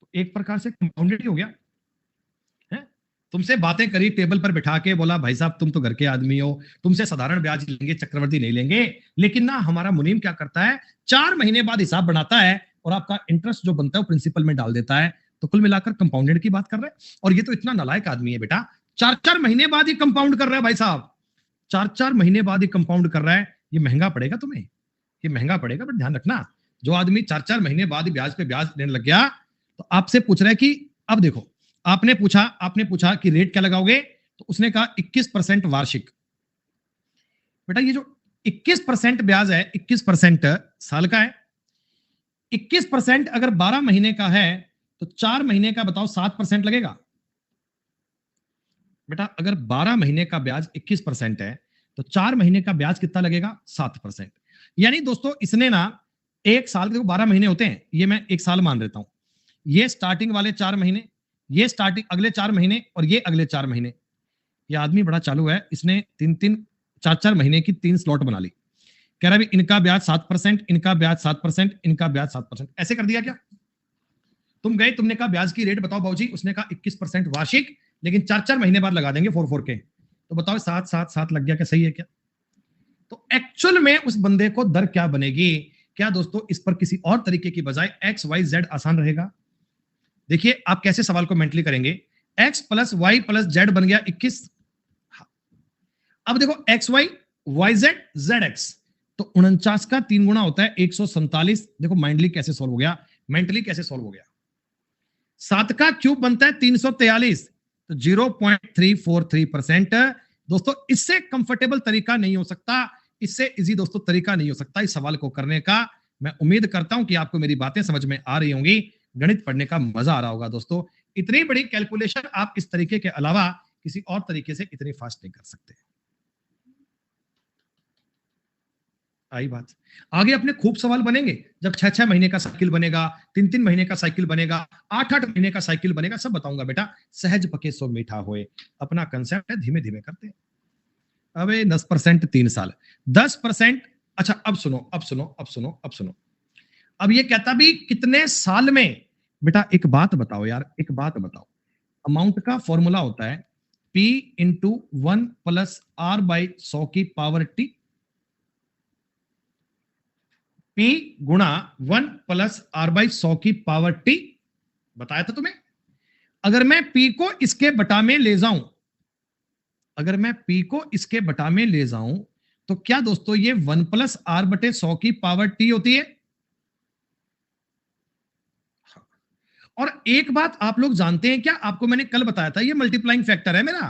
तो एक प्रकार से कंपाउंडेड ही हो गया है। तुमसे बातें करी, टेबल पर बिठा के बोला भाई साहब तुम तो घर के आदमी हो, तुमसे साधारण ब्याज लेंगे, चक्रवृद्धि नहीं लेंगे। लेकिन ना हमारा मुनीम क्या करता है, 4 महीने बाद हिसाब बनाता है और आपका इंटरेस्ट जो बनता है वो प्रिंसिपल में डाल देता है। तो कुल मिलाकर कंपाउंडेड की बात कर रहे हैं। और ये तो इतना नालायक आदमी है बेटा, 4-4 महीने बाद ही कंपाउंड कर रहा है भाई साहब, 4-4 महीने बाद ही कंपाउंड कर रहा है। ये महंगा पड़ेगा तुम्हें, ये महंगा पड़ेगा। बट ध्यान रखना, जो आदमी 4-4 महीने बाद ही ब्याज पे ब्याज लेने लग गया, तो आपसे पूछ रहा है कि अब देखो, आपने पूछा कि रेट क्या लगाओगे, तो उसने कहा 21% वार्षिक। बेटा ये जो 21% ब्याज है, 21% साल का है, 21% अगर 12 महीने का है तो 4 महीने का बताओ 7% लगेगा बेटा। अगर 12 महीने का ब्याज 21% है तो 4 महीने का ब्याज कितना लगेगा? 7%। यानी दोस्तों इसने ना एक साल के 12 महीने होते हैं, ये मैं एक साल मान लेता हूं। ये स्टार्टिंग वाले 4 महीने, ये स्टार्टिंग अगले 4 महीने और ये अगले 4 महीने। ये आदमी बड़ा चालू है, इसने 3-3 4-4 महीने की 3 स्लॉट बना ली। कह रहा है इनका ब्याज 7%, इनका ब्याज 7%, इनका ब्याज 7%। ऐसे कर दिया क्या? तुम गए, तुमने कहा ब्याज की रेट बताओ बाबूजी, उसने कहा 21% वार्षिक, लेकिन 4-4 महीने बाद लगा देंगे 4-4 के। तो बताओ 7-7-7 लग गया क्या? सही है क्या? तो एक्चुअल में उस बंदे को दर क्या बनेगी? क्या दोस्तों इस पर किसी और तरीके की बजाय एक्स वाई जेड आसान रहेगा? देखिए आप कैसे सवाल को मेंटली करेंगे। X plus y plus z बन गया 21। अब देखो x y y z z x, तो 49 का 3 गुना होता है 147। देखो माइंडली कैसे सॉल्व हो गया, मेंटली कैसे सॉल्व हो गया। 7 का क्यूब बनता है 343, तो 0.343%। दोस्तों इससे कंफर्टेबल तरीका नहीं हो सकता, इससे इजी दोस्तों तरीका नहीं हो सकता इस सवाल को करने का। मैं उम्मीद करता हूं कि आपको मेरी बातें समझ में आ रही होंगी, गणित पढ़ने का मजा आ रहा होगा दोस्तों। इतनी बड़ी कैलकुलेशन आप इस तरीके के अलावा किसी और तरीके से इतनी फास्ट नहीं कर सकते। आई बात। आगे अपने खूब सवाल बनेंगे, जब 6-6 महीने का साइकिल बनेगा, 3-3 महीने का साइकिल बनेगा, 8-8 महीने का साइकिल बनेगा, सब बताऊंगा बेटा। सहज पके सो मीठा होए, अपना कंसेप्ट है, धीमे धीमे करते हैं। अबे 10% 3 साल, 10%। अच्छा अब सुनो, अब सुनो, अब सुनो, अब सुनो। अब ये कहता भी कितने साल में? बेटा एक बात बताओ यार, एक बात बताओ। अमाउंट का फॉर्मूला होता है P into 1 plus R by 100 की पावर T। P गुणा 1 प्लस R बाई 100 की पावर T। बताया था तुम्हें। अगर मैं P को इसके बटा में ले जाऊं, अगर मैं P को इसके बटा में ले जाऊं, तो क्या दोस्तों ये 1 प्लस R बटे 100 की पावर T होती है? और एक बात आप लोग जानते हैं क्या? आपको मैंने कल बताया था, ये मल्टीप्लाइंग फैक्टर है मेरा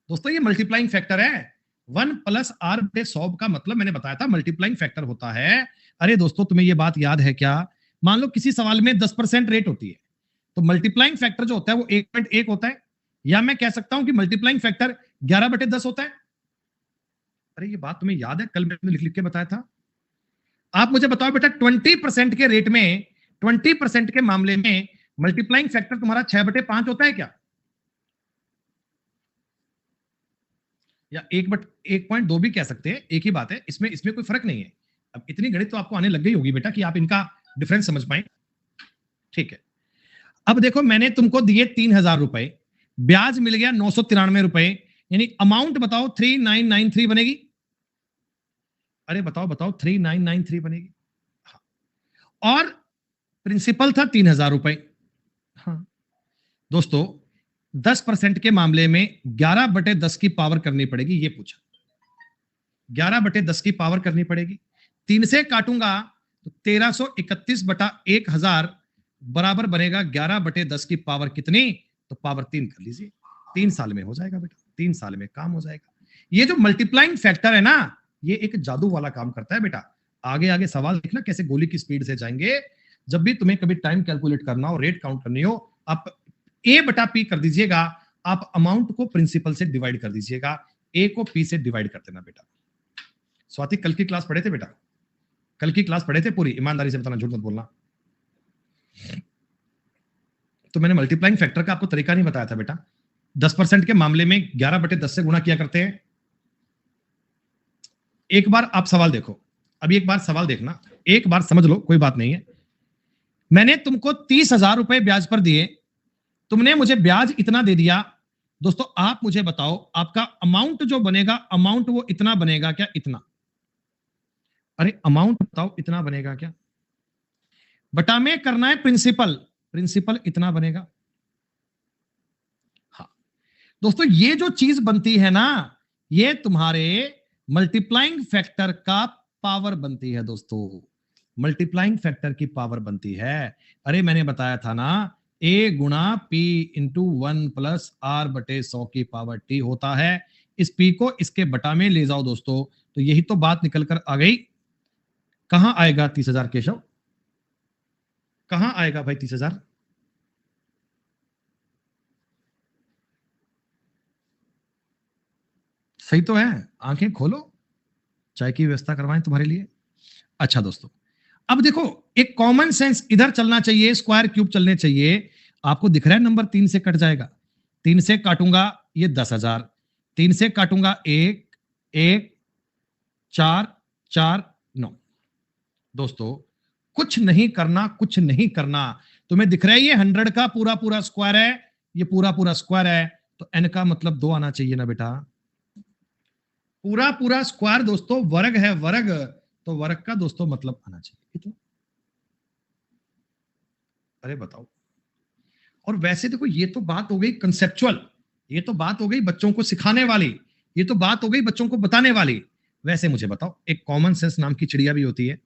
दोस्तों, ये मल्टीप्लाइंग फैक्टर है। 1 प्लस R बटे 100 का मतलब मैंने बताया था मल्टीप्लाइंग फैक्टर होता है। अरे दोस्तों तुम्हें ये बात याद है क्या? मान लो किसी सवाल में 10% रेट होती है, तो मल्टीप्लाइंग फैक्टर जो होता है वो 1.1 होता है, या मैं कह सकता हूं कि मल्टीप्लाइंग फैक्टर 11/10 होता है। अरे ये बात तुम्हें याद है, कल मैंने लिख लिख के बताया था। आप मुझे बताओ बेटा 20% के रेट में, 20% के मामले में मल्टीप्लाइंग फैक्टर तुम्हारा 6/5 होता है क्या? या 1.2 भी कह सकते हैं, एक ही बात है, इसमें इसमें कोई फर्क नहीं है। अब इतनी गणित तो आपको आने लग गई होगी बेटा कि आप इनका डिफरेंस समझ पाए। ठीक है, अब देखो मैंने तुमको दिए 3,000 रुपए, ब्याज मिल गया 993 रुपए, यानी अमाउंट बताओ 3993 बनेगी। अरे बताओ बताओ 3993 बनेगी। हाँ। और प्रिंसिपल था 3,000 रुपए। हाँ दोस्तों 10% के मामले में 11/10 की पावर करनी पड़ेगी, ये पूछा। 11/10 की पावर करनी पड़ेगी, 3 से काटूंगा तो 1331/1000 बराबर बनेगा 11/10 की पावर कितनी? तो पावर 3 कर लीजिए। 3 साल में हो जाएगा बेटा, 3 साल में काम हो जाएगा। ये जो मल्टीप्लाइंग फैक्टर है ना, ये एक जादू वाला काम करता है बेटा। आगे आगे सवाल देखना कैसे गोली की स्पीड से जाएंगे। जब भी तुम्हें कभी टाइम कैलकुलेट करना हो, रेट काउंट करनी हो, आप A/P कर दीजिएगा, आप अमाउंट को प्रिंसिपल से डिवाइड कर दीजिएगा, A को P से डिवाइड कर देना बेटा। स्वाति कल की क्लास पढ़े थे बेटा? कल की क्लास पढ़े थे पूरी? ईमानदारी से बताना, झूठ मत बोलना। तो मैंने मल्टीप्लाइंग फैक्टर का आपको तरीका नहीं बताया था बेटा। 10% के मामले में 11/10 से गुणा किया करते हैं। एक बार आप सवाल देखो, अभी एक बार सवाल देखना, एक बार समझ लो, कोई बात नहीं है। मैंने तुमको 30,000 रुपए ब्याज पर दिए, तुमने मुझे ब्याज इतना दे दिया। दोस्तों आप मुझे बताओ आपका अमाउंट जो बनेगा, अमाउंट वो इतना बनेगा क्या? इतना। अरे अमाउंट बताओ इतना बनेगा क्या? बटा में करना है प्रिंसिपल, प्रिंसिपल इतना बनेगा। हाँ दोस्तों ये जो चीज बनती है ना, ये तुम्हारे मल्टीप्लाइंग फैक्टर का पावर बनती है दोस्तों, मल्टीप्लाइंग फैक्टर की पावर बनती है। अरे मैंने बताया था ना, A गुणा P इंटू 1 प्लस R बटे 100 की पावर T होता है। इस P को इसके बटा में ले जाओ दोस्तों, तो यही तो बात निकल कर आ गई। कहां आएगा 30,000 केशव? कहां आएगा भाई 30,000? सही तो है, आंखें खोलो, चाय की व्यवस्था करवाएं तुम्हारे लिए। अच्छा दोस्तों, अब देखो, एक कॉमन सेंस इधर चलना चाहिए, स्क्वायर क्यूब चलने चाहिए। आपको दिख रहा है नंबर 3 से कट जाएगा, 3 से काटूंगा ये 10,000, 3 से काटूंगा 1 1 4 4 9। दोस्तों कुछ नहीं करना, कुछ नहीं करना। तुम्हें दिख रहा है ये 100 का पूरा पूरा स्क्वायर है, ये पूरा पूरा स्क्वायर है, तो n का मतलब 2 आना चाहिए ना बेटा। पूरा पूरा स्क्वायर दोस्तों वर्ग है, वर्ग, तो वर्ग का दोस्तों मतलब आना चाहिए इतना। अरे बताओ। और वैसे देखो, ये तो बात हो गई कंसेप्चुअल, ये तो बात हो गई बच्चों को सिखाने वाली, ये तो बात हो गई बच्चों को बताने वाली। वैसे मुझे बताओ, एक कॉमन सेंस नाम की चिड़िया भी होती है।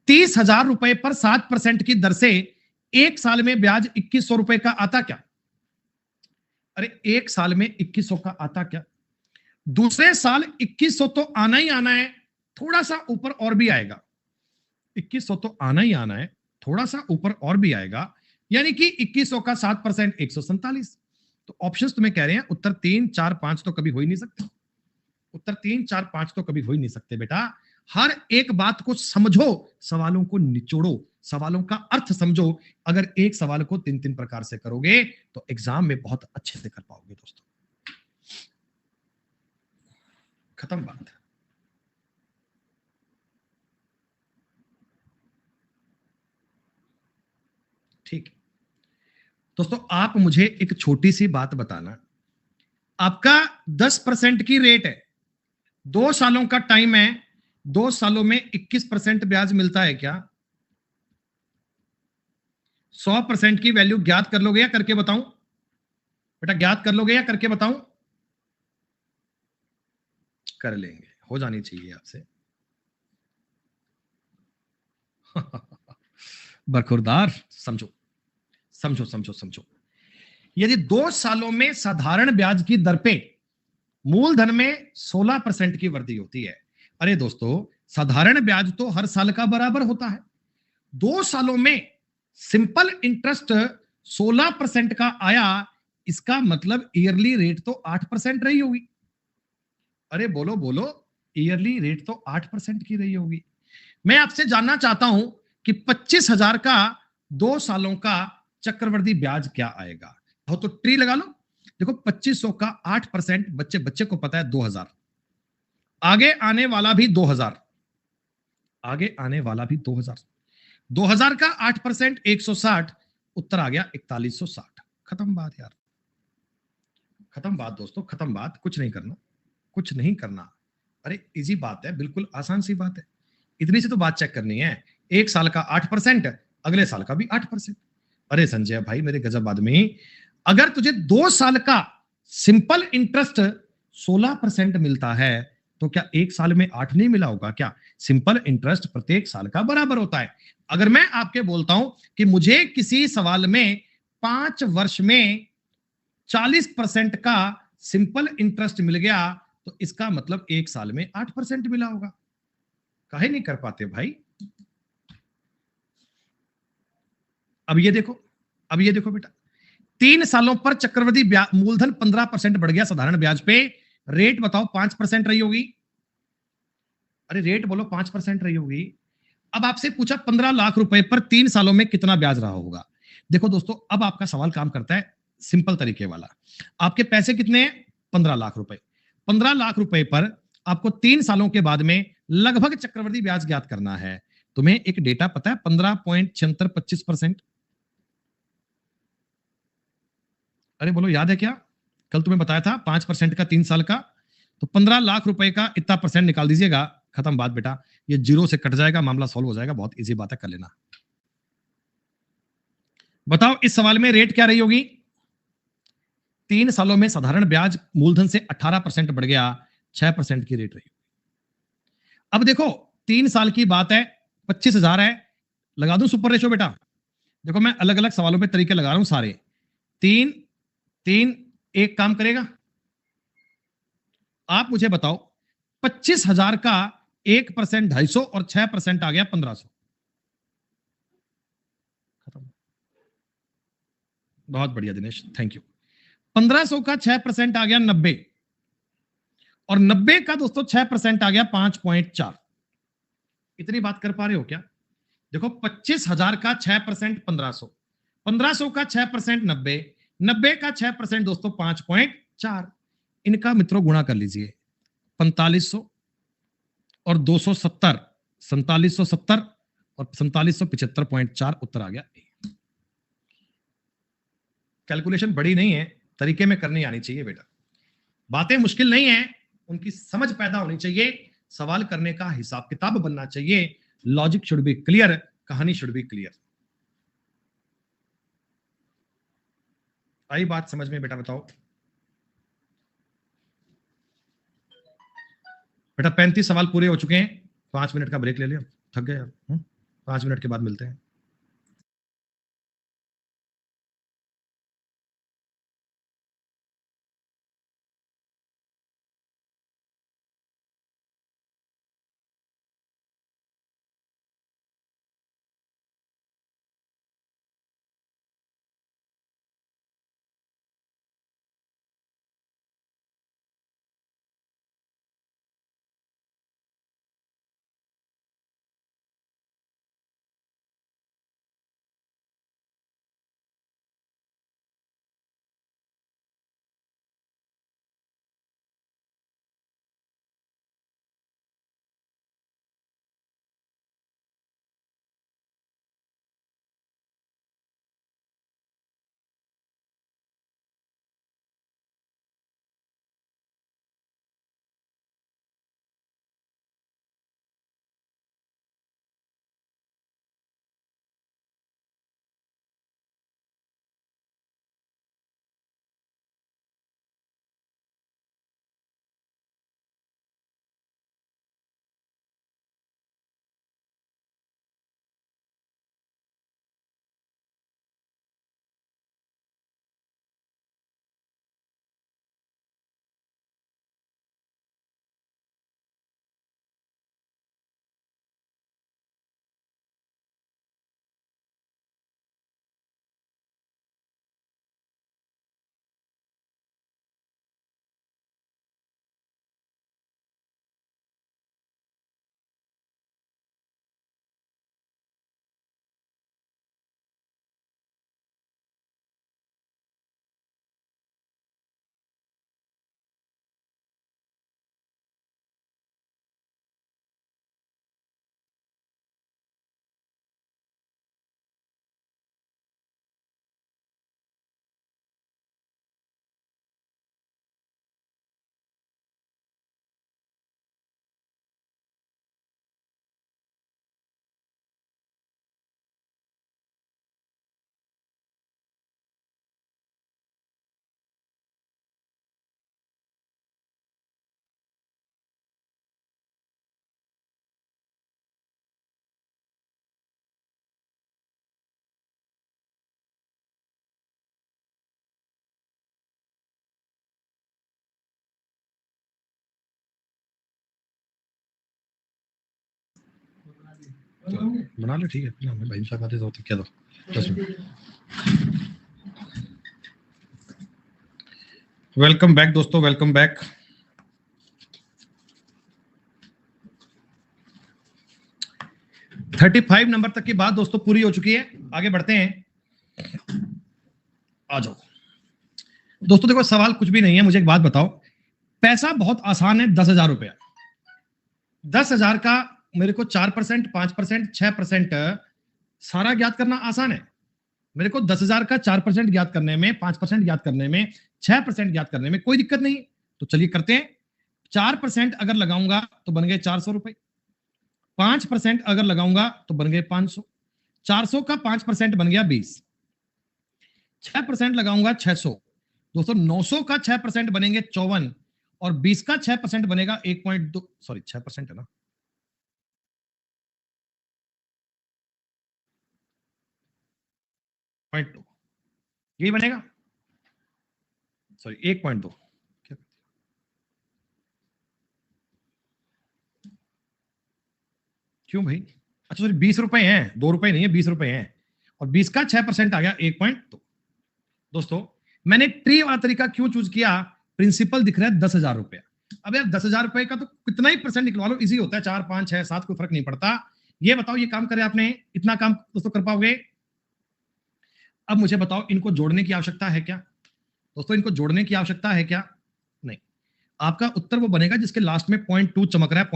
30,000 रुपए पर 7% की दर से एक साल में ब्याज 2100 रुपए का आता क्या? अरे एक साल में 2100 का आता क्या? दूसरे साल 2100 तो आना ही आना है, थोड़ा सा ऊपर और भी आएगा। 2100 तो आना ही आना है, थोड़ा सा ऊपर और भी आएगा, यानी कि 2100 का 7% 147। तो ऑप्शंस तुम्हें कह रहे हैं उत्तर 3 4 5 तो कभी हो ही नहीं सकते, उत्तर 3 4 5 तो कभी हो ही नहीं सकते बेटा। हर एक बात को समझो, सवालों को निचोड़ो, सवालों का अर्थ समझो। अगर एक सवाल को 3 प्रकार से करोगे तो एग्जाम में बहुत अच्छे से कर पाओगे दोस्तों। खत्म बात। ठीक। दोस्तों आप मुझे एक छोटी सी बात बताना, आपका 10% की रेट है, 2 सालों का टाइम है, 2 सालों में 21% ब्याज मिलता है क्या? 100% की वैल्यू ज्ञात कर लोगे या करके बताऊं? बेटा ज्ञात कर लोगे या करके बताऊं? कर लेंगे, हो जानी चाहिए आपसे। बरखुरदार, समझो समझो समझो समझो। यदि 2 सालों में साधारण ब्याज की दर पे मूलधन में 16% की वृद्धि होती है। अरे दोस्तों, साधारण ब्याज तो हर साल का बराबर होता है, 2 सालों में सिंपल इंटरेस्ट 16% का आया, इसका मतलब ईयरली रेट तो 8% रही होगी। अरे बोलो बोलो, ईयरली रेट तो 8% की रही होगी। मैं आपसे जानना चाहता हूं कि 25,000 का 2 सालों का चक्रवृद्धि ब्याज क्या आएगा? हो तो ट्री लगा लो। देखो 2500 का 8%, बच्चे बच्चे को पता है 2,000, आगे आने वाला भी 2,000, आगे आने वाला भी 2,000, 2,000 का 8% 160, उत्तर आ गया 4160। खत्म बात यार, खत्म बात दोस्तों, खत्म बात। कुछ नहीं करना, कुछ नहीं करना। अरे इजी बात है, बिल्कुल आसान सी बात है, इतनी सी तो बात चेक करनी है। एक साल का 8%, अगले साल का भी 8%। अरे संजय भाई मेरे गजब आदमी, अगर तुझे 2 साल का सिंपल इंटरेस्ट 16% मिलता है, तो क्या एक साल में 8 नहीं मिला होगा क्या? सिंपल इंटरेस्ट प्रत्येक साल का बराबर होता है। अगर मैं आपके बोलता हूं कि मुझे किसी सवाल में 5 वर्ष में 40% का सिंपल इंटरेस्ट मिल गया, तो इसका मतलब एक साल में 8% मिला होगा। काहे नहीं कर पाते भाई? अब ये देखो, अब ये देखो बेटा, 3 सालों पर चक्रवृद्धि मूलधन 15% बढ़ गया साधारण ब्याज पे, रेट बताओ 5% रही होगी। अरे रेट बोलो 5% रही होगी। अब आपसे पूछा 15 लाख रुपए पर 3 सालों में कितना ब्याज रहा होगा। देखो दोस्तों, अब आपका सवाल काम करता है सिंपल तरीके वाला। आपके पैसे कितने हैं? 15 लाख रुपए। 15 लाख रुपए पर आपको 3 सालों के बाद में लगभग चक्रवृद्धि ब्याज ज्ञात करना है। तुम्हें एक डेटा पता है 15.7625%? अरे बोलो याद है क्या? कल तुम्हें बताया था 5% का 3 साल का, तो 15 लाख रुपए का इतना परसेंट निकाल दीजिएगा, खत्म बात बेटा। ये जीरो से कट जाएगा, मामला सॉल्व हो जाएगा। बहुत इजी बात है, कर लेना। बताओ इस सवाल में रेट क्या रही होगी? 3 सालों में साधारण ब्याज मूलधन से 18% बढ़ गया, 6% की रेट रही। अब देखो 3 साल की बात है, 25,000 है, लगा दूं सुपर रेशो बेटा? देखो मैं अलग अलग सवालों पे तरीके लगा रहा हूं सारे। 3 3 एक काम करेगा। आप मुझे बताओ 25,000 का 1% 250 और 6% आ गया 1,500। बहुत बढ़िया दिनेश, थैंक यू। 1500 का 6% आ गया 90, और 90 का दोस्तों 6% आ गया 5.4। इतनी बात कर पा रहे हो क्या? देखो 25,000 का 6% 1500, 1500 का 6% 90, 90 का 6% दोस्तों 5.4। इनका मित्रों गुणा कर लीजिए, 4500 और 270, 4770 और 4775.4 उत्तर आ गया। कैलकुलेशन बड़ी नहीं है, तरीके में करनी आनी चाहिए बेटा। बातें मुश्किल नहीं है, उनकी समझ पैदा होनी चाहिए, सवाल करने का हिसाब किताब बनना चाहिए, लॉजिक शुड बी क्लियर, कहानी शुड बी क्लियर। आई बात समझ में बेटा? बताओ बेटा। 35 सवाल पूरे हो चुके हैं, 5 मिनट का ब्रेक ले लियो, थक गए अब। 5 मिनट के बाद मिलते हैं। बना लो, ठीक है, भाई साहब आते तो क्या दो 10 मिनट। वेलकम बैक दोस्तों, वेलकम बैक। थर्टी 35 नंबर तक की बात दोस्तों पूरी हो चुकी है, आगे बढ़ते हैं। आ जाओ दोस्तों। देखो सवाल कुछ भी नहीं है, मुझे एक बात बताओ। पैसा बहुत आसान है, 10,000 रुपया। 10,000 का मेरे को 4%, 5%, 6% सारा ज्ञात करना आसान है। मेरे को 10,000 का 4% ज्ञात करने में, 5% ज्ञात करने में, 6% ज्ञात करने में कोई दिक्कत नहीं। तो चलिए करते हैं। 4% अगर लगाऊंगा तो बन गए 400 रुपए, 5% अगर लगाऊंगा तो बन गए 500, 400 का 5% बन गया 20, 6% लगाऊंगा 600, दोस्तों 900 का 6% बनेंगे 54, और 20 का 6% बनेगा 1.2, सॉरी 6% है ना, 0.2, यही बनेगा, सॉरी 1.2। क्यों भाई? अच्छा सॉरी 20 रुपए हैं, 2 रुपए नहीं है, 20 रुपए हैं, और 20 का 6% आ गया 1.2। दोस्तों मैंने ट्री वाला तरीका क्यों चूज किया? प्रिंसिपल दिख रहा है 10,000 रुपया। अब यार 10,000 रुपए का तो कितना ही परसेंट निकलवा लो, इजी होता है, 4 5 6 7 कोई फर्क नहीं पड़ता। ये बताओ ये काम करे आपने, इतना काम दोस्तों कर पाओगे? अब मुझे बताओ इनको जोड़ने की आवश्यकता है क्या? दोस्तों इनको जोड़ने की आवश्यकता है क्या? नहीं। आपका उत्तर वो बनेगा जिसके लास्ट में 0.2 चमक रहा है,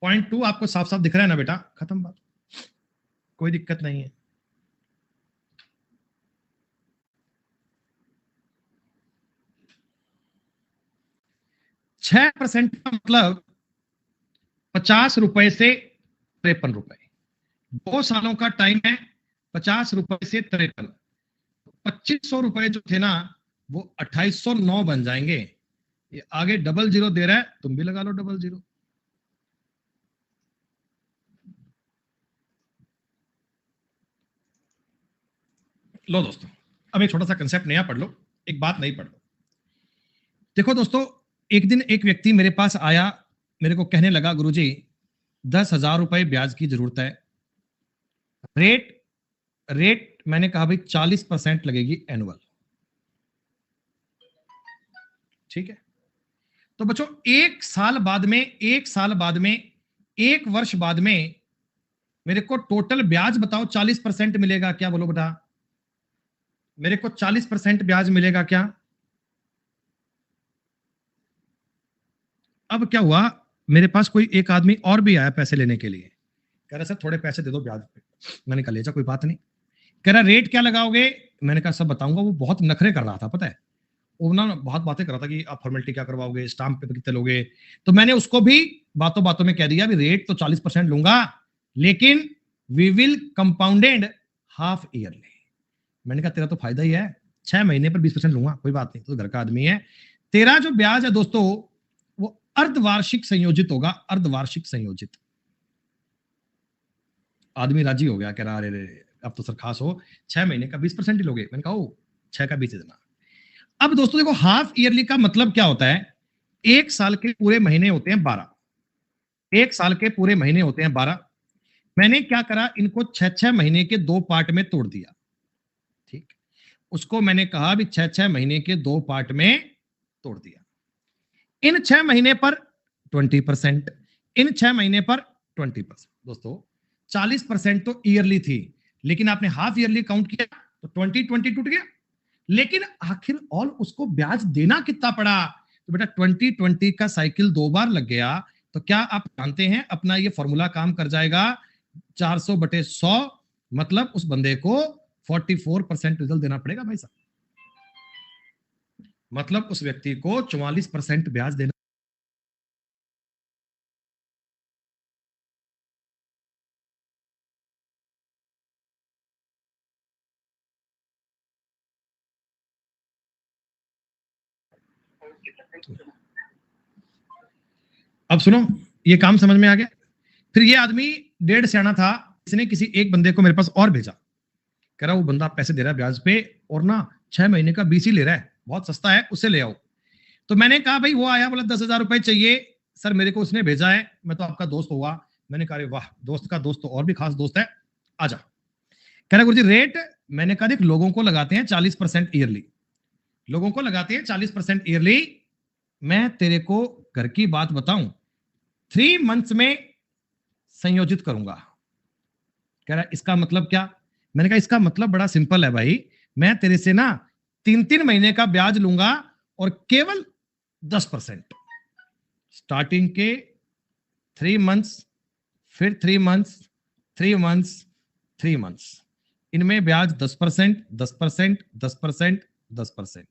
0.2 आपको साफ साफ दिख रहा है ना बेटा, खत्म बात, कोई दिक्कत नहीं है। छह परसेंट का मतलब 50 रुपए से 53 रुपए, 2 सालों का टाइम है, 50 रुपए से 53, 2500 रुपए जो थे ना वो 2809 बन जाएंगे। ये आगे डबल जीरो दे रहा है, तुम भी लगा लो डबल जीरो। लो दोस्तों अब एक छोटा सा कंसेप्ट नया पढ़ लो, एक बात नहीं पढ़ लो। देखो दोस्तों, एक दिन एक व्यक्ति मेरे पास आया, मेरे को कहने लगा गुरुजी 10,000 रुपए ब्याज की जरूरत है, रेट रेट मैंने कहा भाई 40% लगेगी एनुअल। ठीक है, तो बच्चों एक साल बाद में, एक वर्ष बाद में मेरे को टोटल ब्याज बताओ 40% मिलेगा क्या? बोलो बेटा, मेरे को 40% ब्याज मिलेगा क्या? अब क्या हुआ, मेरे पास कोई एक आदमी और भी आया पैसे लेने के लिए, कह रहा सर थोड़े पैसे दे दो ब्याज पे। मैंने कहा ले जा, कोई बात नहीं। कह रहा रेट क्या लगाओगे? मैंने कहा सब बताऊंगा। वो बहुत नखरे कर रहा था, पता है, वो ना बहुत बातें कर रहा था कि आप फॉर्मेलिटी क्या करवाओगे, स्टाम्प पे कितने लोगे। तो मैंने उसको भी बातों बातों में कह दिया भी रेट तो 40% लूंगा, लेकिन we will compounded half yearly. मैंने कहा तेरा तो फायदा ही है, 6 महीने पर 20% लूंगा, कोई बात नहीं, तो घर का आदमी है। तेरा जो ब्याज है दोस्तों वो अर्धवार्षिक संयोजित होगा, अर्धवार्षिक संयोजित। आदमी राजी हो गया, कह रहा अरे अब तो सर खास हो, 6 महीने का 20% ही लोगे? मैंने कहा ओ 6 का 20 देना। अब दोस्तों देखो हाफ ईयरली का मतलब क्या होता है? एक साल के पूरे महीने होते हैं 12, एक साल के पूरे महीने होते हैं 12। मैंने क्या करा, इनको 6 6 महीने के 2 पार्ट में तोड़ दिया। ठीक, उसको मैंने कहा भी 6 6 महीने के 2 पार्ट में तोड़ दिया। इन 6 महीने पर 20%, इन 6 महीने पर 20%। दोस्तों 40% तो ईयरली थी, लेकिन आपने हाफ ईयरली काउंट किया तो 20 टूट गया। लेकिन आखिर ऑल उसको ब्याज देना कितना पड़ा? तो बेटा 20 का साइकिल 2 बार लग गया। तो क्या आप जानते हैं अपना ये फॉर्मूला काम कर जाएगा? 400/100 मतलब उस बंदे को 44% रिजल्ट देना पड़ेगा भाई साहब, मतलब उस व्यक्ति को 44% ब्याज देना। अब सुनो, ये काम समझ में आ गया? फिर ये आदमी डेढ़ सियाना था, इसने किसी एक बंदे को मेरे पास और भेजा, कह रहा वो बंदा पैसे दे रहा है ब्याज पे और ना 6 महीने का 20 ही ले रहा है, बहुत सस्ता है, उसे ले आओ। तो मैंने कहा भाई वो आया, बोला 10,000 रुपए चाहिए सर, मेरे को उसने भेजा है, मैं तो आपका दोस्त हुआ। मैंने कहा वाह, दोस्त का दोस्त तो और भी खास दोस्त है, आजा। कह रहा गुरुजी रेट, मैंने कहा देख लोगों को लगाते हैं 40% ईयरली, लोगों को लगाते हैं 40% ईयरली, मैं तेरे को घर की बात बताऊं 3 मंथ्स में संयोजित करूंगा। कह रहा इसका मतलब क्या? मैंने कहा इसका मतलब बड़ा सिंपल है भाई, मैं तेरे से ना 3 3 महीने का ब्याज लूंगा और केवल 10%, स्टार्टिंग के 3 मंथ्स, फिर 3 मंथ्स, 3 मंथ्स, 3 मंथ्स, इनमें ब्याज 10%, 10%, 10%, 10%।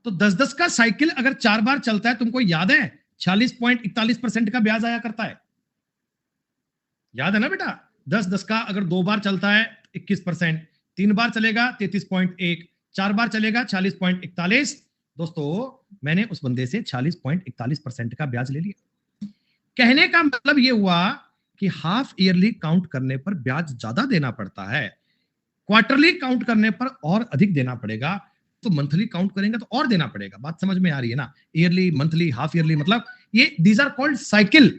तो 10-10 का साइकिल अगर 4 बार चलता है, तुमको याद है 46.41% का ब्याज आया करता है, याद है ना बेटा? 10-10 का अगर 2 बार चलता है 21%, 3 बार चलेगा 33.1, 4 बार चलेगा 40.41। दोस्तों मैंने उस बंदे से 40.41% का ब्याज ले लिया। कहने का मतलब यह हुआ कि हाफ ईयरली काउंट करने पर ब्याज ज्यादा देना पड़ता है, क्वार्टरली काउंट करने पर और अधिक देना पड़ेगा, तो मंथली काउंट करेंगे तो और देना पड़ेगा। बात समझ में आ रही है ना? ईयरली, मंथली, हाफ ईयरली, मतलब ये दीज आर कॉल्ड साइकिल।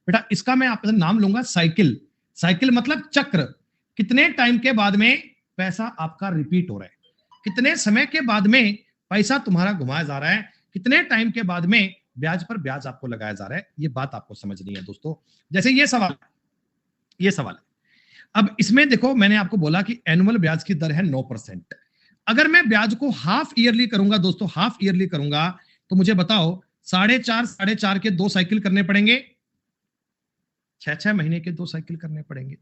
बेटा इसका मैं आपसे नाम लूंगा साइकिल। साइकिल मतलब चक्र, कितने टाइम के बाद में पैसा आपका रिपीट हो रहा है, कितने समय के बाद में पैसा तुम्हारा घुमाया जा रहा है, कितने टाइम के बाद में ब्याज पर ब्याज आपको लगाया जा रहा है, ये बात आपको समझनी है दोस्तों। जैसे ये सवाल है, अब इसमें देखो मैंने आपको बोला कि एनुअल ब्याज की दर है 9%। अगर मैं ब्याज को हाफ ईयरली करूंगा दोस्तों, हाफ ईयरली करूंगा, तो मुझे बताओ 4.5 के 2 साइकिल करने पड़ेंगे, 6 महीने के 2 साइकिल करने पड़ेंगे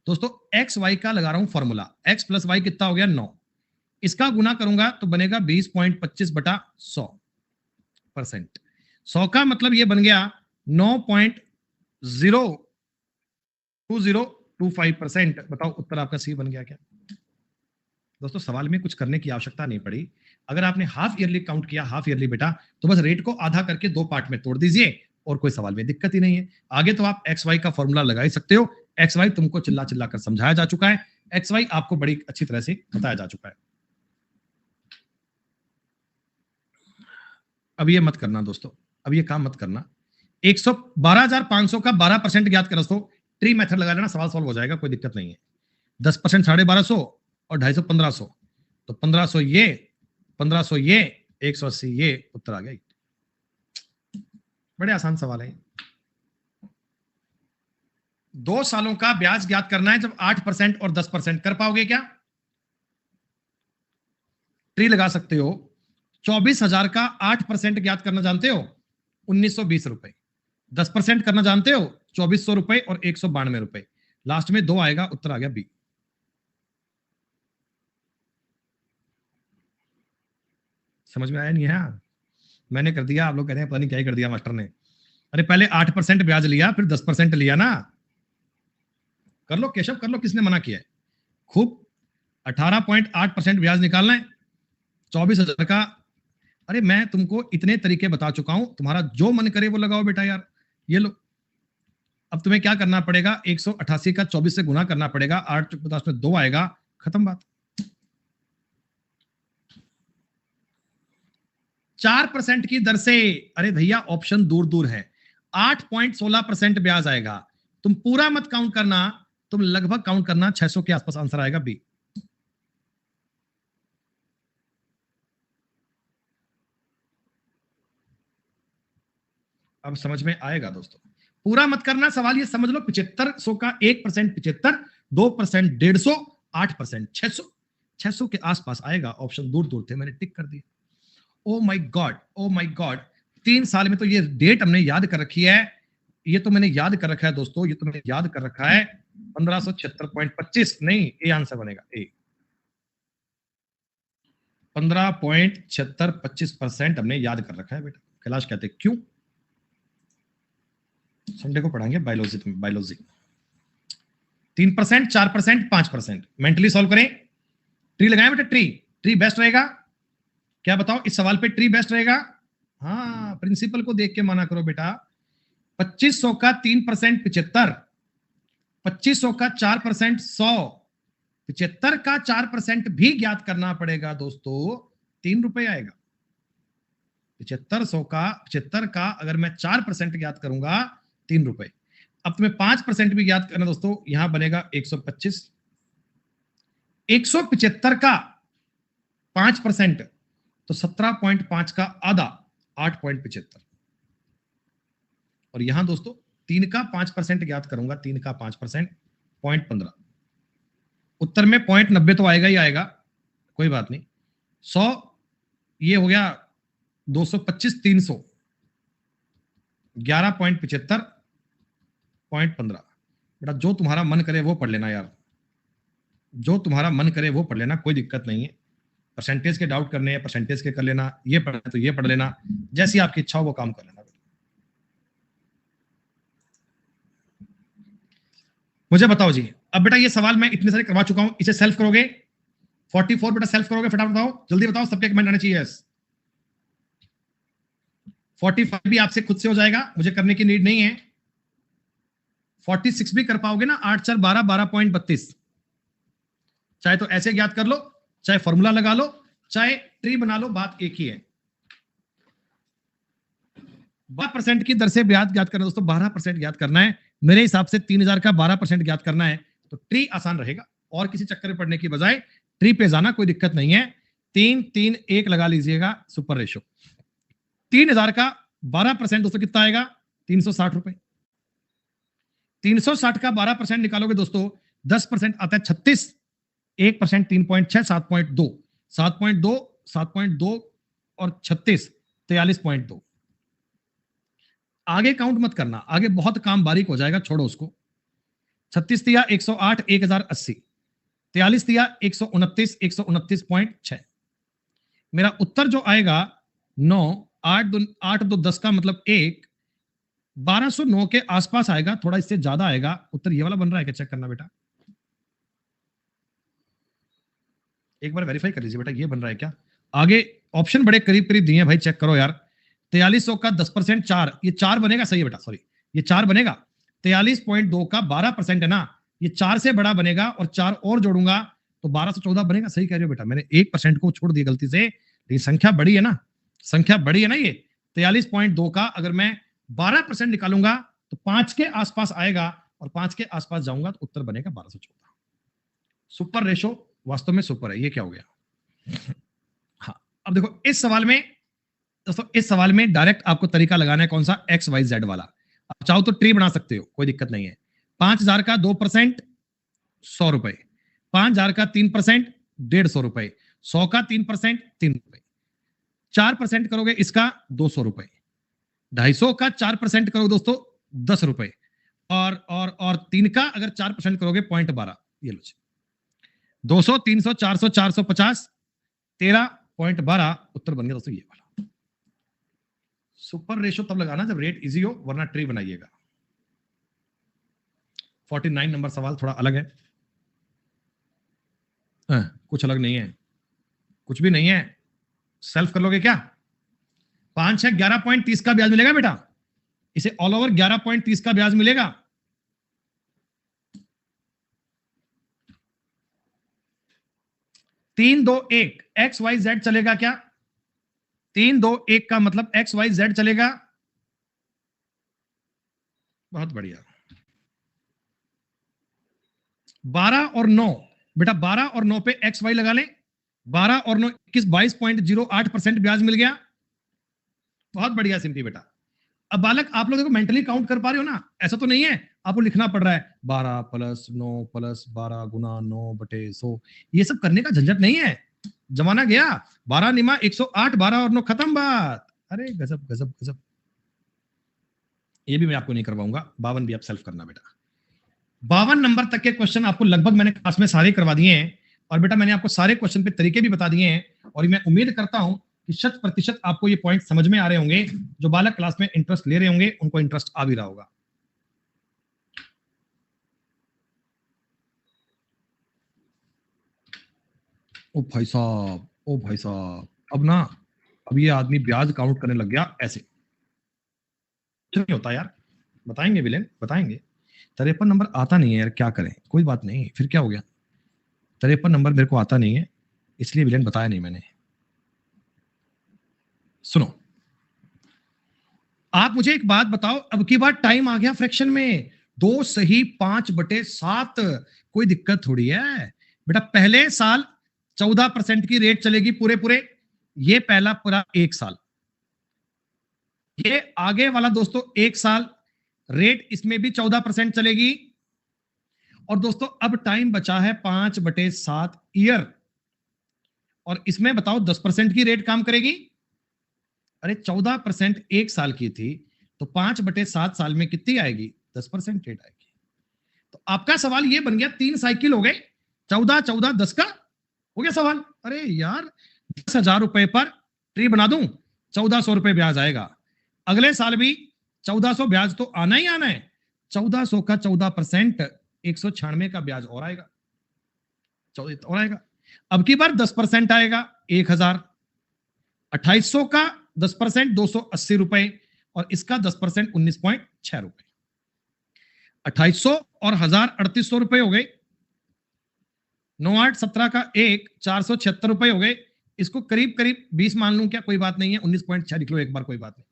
दोस्तों। एक्स वाई का लगा रहा हूं फॉर्मूला, एक्स प्लस वाई कितना हो गया 9, इसका गुना करूंगा तो बनेगा 20.25/100%। 100 का मतलब ये बन गया 9.02025%। बताओ उत्तर आपका सही बन गया क्या दोस्तों? सवाल में कुछ करने की आवश्यकता नहीं पड़ी। अगर आपने हाफ ईयरली काउंट किया, हाफ ईयरली बेटा, तो बस रेट को आधा करके 2 पार्ट में तोड़ दीजिए और कोई सवाल में दिक्कत ही नहीं है। आगे तो आप एक्स वाई का फॉर्मूला लगा ही सकते हो। एक्स वाई तुमको चिल्ला चिल्ला कर समझाया जा चुका है, एक्स वाई आपको बड़ी अच्छी तरह से बताया जा चुका है। अब ये मत करना दोस्तों, अब ये काम मत करना। 112,500 का 12% ज्ञात कर दोस्तों, ट्री मेथड लगा लेना, सवाल सॉल्व हो जाएगा, कोई दिक्कत नहीं है। 10% 1250 और 250 1500, तो 1500 ये, 1500 ये, 180 ये, उत्तर आ गया। बड़े आसान सवाल है। 2 सालों का ब्याज ज्ञात करना है जब 8% और 10%। कर पाओगे क्या? ट्री लगा सकते हो। 24,000 का 8% ज्ञात करना जानते हो? 1920 रुपए। 10% करना जानते हो? 2400 रुपए और 192 रुपए। लास्ट में 2 आएगा, उत्तर आ गया बी। समझ में आया नहीं है? मैंने कर दिया, आप लोग कह रहे हैं पता नहीं क्या ही कर दिया मास्टर ने। अरे पहले 8% ब्याज लिया, फिर 10% लिया ना। कर लो केशव, कर लो, किसने मना किया है? खूब 18.8% ब्याज निकालना है 24,000 का। अरे मैं तुमको इतने तरीके बता चुका हूं, तुम्हारा जो मन करे वो लगाओ बेटा यार। ये लो, अब तुम्हें क्या करना पड़ेगा, 188 का 24 से गुना करना पड़ेगा, 8 में 2 आएगा, खत्म बात। 4% की दर से, अरे भैया ऑप्शन दूर दूर है, 8.16% ब्याज आएगा। तुम पूरा मत काउंट करना, तुम लगभग काउंट करना, 600 के आसपास आंसर आएगा बी। अब समझ में आएगा दोस्तों? पूरा मत करना, सवाल ये समझ लो, 7500 का 1%, 75, 2% 150, 8% 600, 600 के आसपास आएगा। ऑप्शन दूर दूर थे, मैंने टिक कर दिया। Oh my God, oh my God, 3 साल में तो ये डेट हमने याद कर रखी है, ये तो मैंने याद कर रखा है दोस्तों, ये तो मैंने याद कर रखा है। 1576.25 नहीं, ए आंसर बनेगा, ए। 15.7625% हमने याद कर रखा है बेटा। कैलाश कहते क्यों? संडे को पढ़ाएंगे बायोलॉजी, बायोलॉजी। 3%, 4%, 5%। मेंटली सॉल्व करें, ट्री लगाएं बेटा, ट्री, ट्री बेस्ट रहेगा क्या? बताओ इस सवाल पे ट्री बेस्ट रहेगा? हाँ, प्रिंसिपल को देख के माना करो बेटा। 2500 का 3% 75, 2500 का 4% 100, 75 का 4% भी ज्ञात करना पड़ेगा दोस्तों, 3 रुपए आएगा। 75 का अगर मैं 4% ज्ञात करूंगा, 3 रुपए। अब तुम्हें 5% भी ज्ञात करना दोस्तों, यहां बनेगा 125। 175 का 5% तो 17.5 का आधा, 8.75। और यहां दोस्तों 3 का 5% ज्ञात करूंगा, 3 का 5%, 0.15। उत्तर में 0.90 तो आएगा ही आएगा, कोई बात नहीं। 100 ये हो गया 225, 300, 11.75, 0.15। बेटा जो तुम्हारा मन करे वो पढ़ लेना यार, जो तुम्हारा मन करे वो पढ़ लेना, कोई दिक्कत नहीं है। परसेंटेज के डाउट करने हैं, परसेंटेज के कर लेना, ये पढ़ना तो ये पढ़ लेना, जैसी आपकी इच्छा हो वो काम कर लेना। मुझे बताओ जी, अब बेटा ये सवाल मैं इतने सारे करवा चुका हूं, इसे सेल्फ करोगे? 44 बेटा सेल्फ करोगे? फटाफट बताओ, जल्दी बताओ, सबके कमेंट आने चाहिए। 45 भी आपसे खुद से हो जाएगा, मुझे करने की नीड नहीं है। 46 भी कर पाओगे ना, 8 4 12, 12.32। चाहे तो ऐसे ज्ञात कर लो, चाहे फॉर्मूला लगा लो, चाहे ट्री बना लो, बात एक ही है। 12% की दर से ब्याज ज्ञात करना दोस्तों, 12% ज्ञात करना है। मेरे हिसाब से 3000 का 12% ज्ञात करना है, तो ट्री आसान रहेगा। और किसी चक्कर में पड़ने की बजाय ट्री पे जाना, कोई दिक्कत नहीं है। 3 3 1 लगा लीजिएगा सुपर रेशो। 3000 का 12% दोस्तों कितना आएगा? 360 रुपए। 360 का 12% निकालोगे दोस्तों 10% आता है 36, 1% 3.6, 7.2, 7.2, 7.2 और 36, 43.2। आगे काउंट मत करना, आगे बहुत काम बारीक हो जाएगा, छोड़ो उसको। 36 दिया 108, 1080, 43 दिया 129, 129.6। मेरा उत्तर जो आएगा 9, 8 2 10 का मतलब 1, 1209 के आसपास आएगा, थोड़ा इससे ज्यादा आएगा। उत्तर ये वाला बन रहा है क्या? चेक करना बेटा, एक बार वेरीफाई कर लीजिए बेटा, ये बन रहा है क्या? आगे ऑप्शन बड़े करीब करीब दिए हैं भाई, चेक करो यार। 4300 का 10% 4, ये 4 बनेगा, सही है बेटा, सॉरी ये 4 बनेगा। 43.2 का 12% है ना, ये 4 से बड़ा बनेगा और 4 और जोड़ूंगा तो 1214 बनेगा। सही कह रहे हो बेटा, मैंने 1% को छोड़ दिया गलती से, लेकिन संख्या बड़ी है ना, संख्या बड़ी है ना। ये 43.2 का अगर मैं 12% निकालूंगा तो 5 के आसपास आएगा, और 5 के आसपास जाऊंगा तो उत्तर बनेगा 1214। सुपर रेशो वास्तव में सुपर है। ये क्या हो गया? हाँ, अब देखो इस सवाल में दोस्तों, इस सवाल में डायरेक्ट आपको तरीका लगाना है कौन सा? एक्स वाई जेड वाला। आप चाहो तो ट्री बना सकते हो, कोई दिक्कत नहीं है। 5000 का 2% 100 रुपए, 5000 का 3% 150 रुपए, 100 का 3% 3 रुपए, 4% करोगे इसका 200 रुपए, 250 का 4% करोगे दोस्तों 10 रुपए, और 3 का अगर 4% करोगे 0.12। ये लो 200, 300, 400, 450, 13.12 उत्तर बन गया दोस्तों ये वाला। सुपर रेशो तब लगाना जब रेट इजी हो, वरना ट्री बनाइएगा। 49 नंबर सवाल थोड़ा अलग है। कुछ अलग नहीं है, कुछ भी नहीं है। सेल्फ कर लोगे क्या? 5 है 11.30 का ब्याज मिलेगा बेटा, इसे ऑल ओवर 11.30 का ब्याज मिलेगा। तीन दो एक एक्स वाई जेड चलेगा क्या? 3 2 1 का मतलब एक्स वाई जेड चलेगा। बहुत बढ़िया। 12 और 9 बेटा, 12 और 9 पे एक्स वाई लगा लें। 12 और 9 21, 22.08% ब्याज मिल गया। बहुत बढ़िया सिंपली बेटा। अब बालक आप लोग देखो मेंटली काउंट कर पा रहे हो ना? ऐसा तो नहीं है आपको लिखना पड़ रहा है 12 प्लस 9 प्लस 12 गुना 9 बटे 100। ये सब करने का झंझट नहीं है, जमाना गया। 12 निमा 108, 12 और 9 खत्म बात। अरे गजब गजब गजब। ये भी मैं आपको नहीं करवाऊंगा, 52 भी आप सेल्फ करना बेटा। 52 नंबर तक के क्वेश्चन आपको लगभग मैंने क्लास में सारे करवा दिए हैं, और बेटा मैंने आपको सारे क्वेश्चन पे तरीके भी बता दिए हैं, और मैं उम्मीद करता हूं कि 100% आपको ये पॉइंट समझ में आ रहे होंगे। जो बालक क्लास में इंटरेस्ट ले रहे होंगे उनको इंटरेस्ट आ भी रहा होगा। ओ भाई साहब, ओ भाई साहब, अब ये आदमी ब्याज काउंट करने लग गया ऐसे। कुछ नहीं होता यार, बताएंगे विलेन, बताएंगे। 53 नंबर आता नहीं है यार, क्या करें? कोई बात नहीं, फिर क्या हो गया? 53 नंबर मेरे को आता नहीं है, इसलिए विलेन बताया नहीं मैंने। सुनो, आप मुझे एक बात बताओ, अब की बार टाइम आ गया फ्रैक्शन में, 2 सही 5/7, कोई दिक्कत थोड़ी है बेटा। पहले साल 14% की रेट चलेगी पूरे पूरे, ये पहला पूरा 1 साल। ये आगे वाला दोस्तों 1 साल रेट इसमें भी 14% चलेगी। और दोस्तों अब टाइम बचा है 5/7 ईयर, और इसमें बताओ 10% की रेट काम करेगी। अरे 14% 1 साल की थी, तो 5/7 साल में कितनी आएगी? 10% रेट आएगी। तो आपका सवाल ये बन गया, 3 साइकिल हो गए, 14 14 10 का हो गया सवाल। अरे यार 10,000 रुपए पर ट्री बना दूं, 1400 रुपए ब्याज आएगा। अगले साल भी 1400 ब्याज तो आना ही आना है। 1400 का 14% 196 का ब्याज और आएगा, 14 और आएगा। अब की बार 10% आएगा 1000। 2800 का 10% 280 रुपए, और इसका 10% 19.6 रुपए। 2800 और 1000 3800 रुपए हो गए। 9 8 17 का 1 476 रुपए हो गए। इसको करीब करीब 20 मान लूं क्या? कोई बात नहीं है, 19.6 लिख लो एक बार, कोई बात नहीं।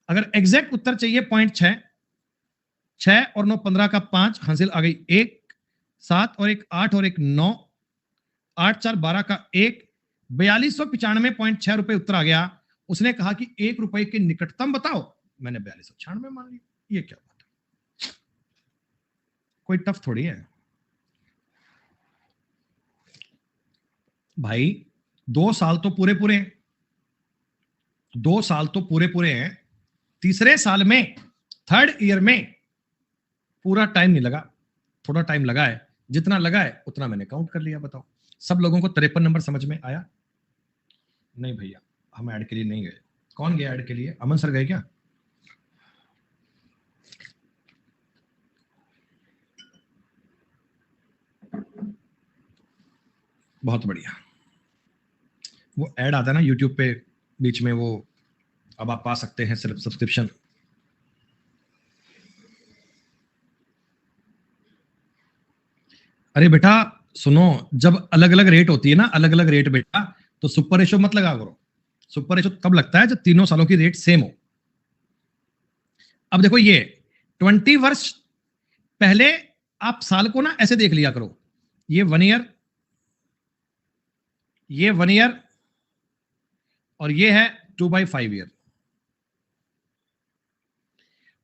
अगर एग्जैक्ट उत्तर चाहिए 0.6, 6 और 9 15 का 5, हासिल आ गई 1, 7 और 1 8 और 1 9, 8 4 12 का 1, 4295.6 रुपए उत्तर आ गया। उसने कहा कि 1 रुपए के निकटतम बताओ, मैंने 4296 मान लिया। ये क्या बात है, कोई टफ थोड़ी है भाई। 2 साल तो पूरे पूरे हैं, 2 साल तो पूरे पूरे हैं। तीसरे साल में, थर्ड ईयर में पूरा टाइम नहीं लगा, थोड़ा टाइम लगा है। जितना लगा है उतना मैंने काउंट कर लिया। बताओ सब लोगों को 53 नंबर समझ में आया? नहीं भैया, हम ऐड के लिए नहीं गए। कौन गया ऐड के लिए? अमन सर गए क्या? बहुत बढ़िया। वो ऐड आता है ना यूट्यूब पे बीच में, वो अब आप पा सकते हैं सिर्फ सब्सक्रिप्शन। अरे बेटा सुनो, जब अलग अलग रेट होती है ना, अलग अलग रेट बेटा, तो सुपर रेशो मत लगा करो। सुपर रेशो तब लगता है जब तीनों सालों की रेट सेम हो। अब देखो ये 20 वर्ष पहले, आप साल को ना ऐसे देख लिया करो, ये 1 ईयर, ये 1 ईयर, और ये है 2/5 ईयर।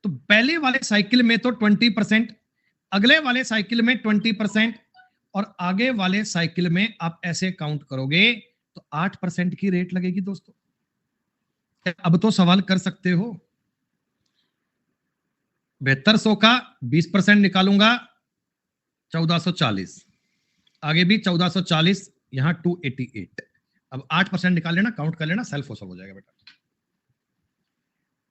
तो पहले वाले साइकिल में तो 20%, अगले वाले साइकिल में 20%, और आगे वाले साइकिल में आप ऐसे काउंट करोगे तो 8% की रेट लगेगी दोस्तों। अब तो सवाल कर सकते हो, 7200 का 20% निकालूंगा 1440, आगे भी 1440, यहां 288। अब 8% निकाल लेना, काउंट कर लेना, सेल्फ हो सब हो जाएगा बेटा।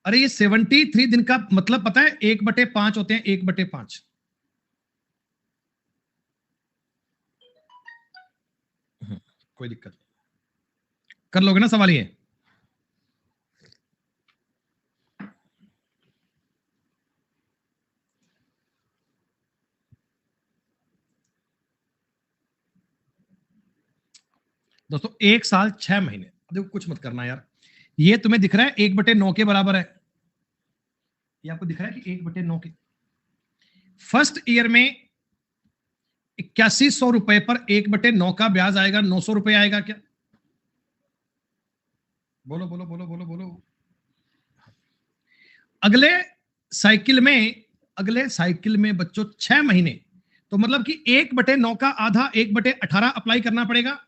अरे ये 73 दिन का मतलब पता है? 1/5 होते हैं, 1/5। कोई दिक्कत नहीं, कर लोगे ना सवाल ये? दोस्तों 1 साल 6 महीने। देखो कुछ मत करना यार, ये तुम्हें दिख रहा है 1/9 के बराबर है, ये आपको दिख रहा है कि 1/9 के। फर्स्ट ईयर में 8100 रुपए पर 1/9 का ब्याज आएगा, 900 रुपए आएगा क्या? बोलो बोलो बोलो बोलो बोलो। अगले साइकिल में, अगले साइकिल में बच्चों 6 महीने, तो मतलब कि 1/9 का आधा 1/18 अप्लाई करना पड़ेगा।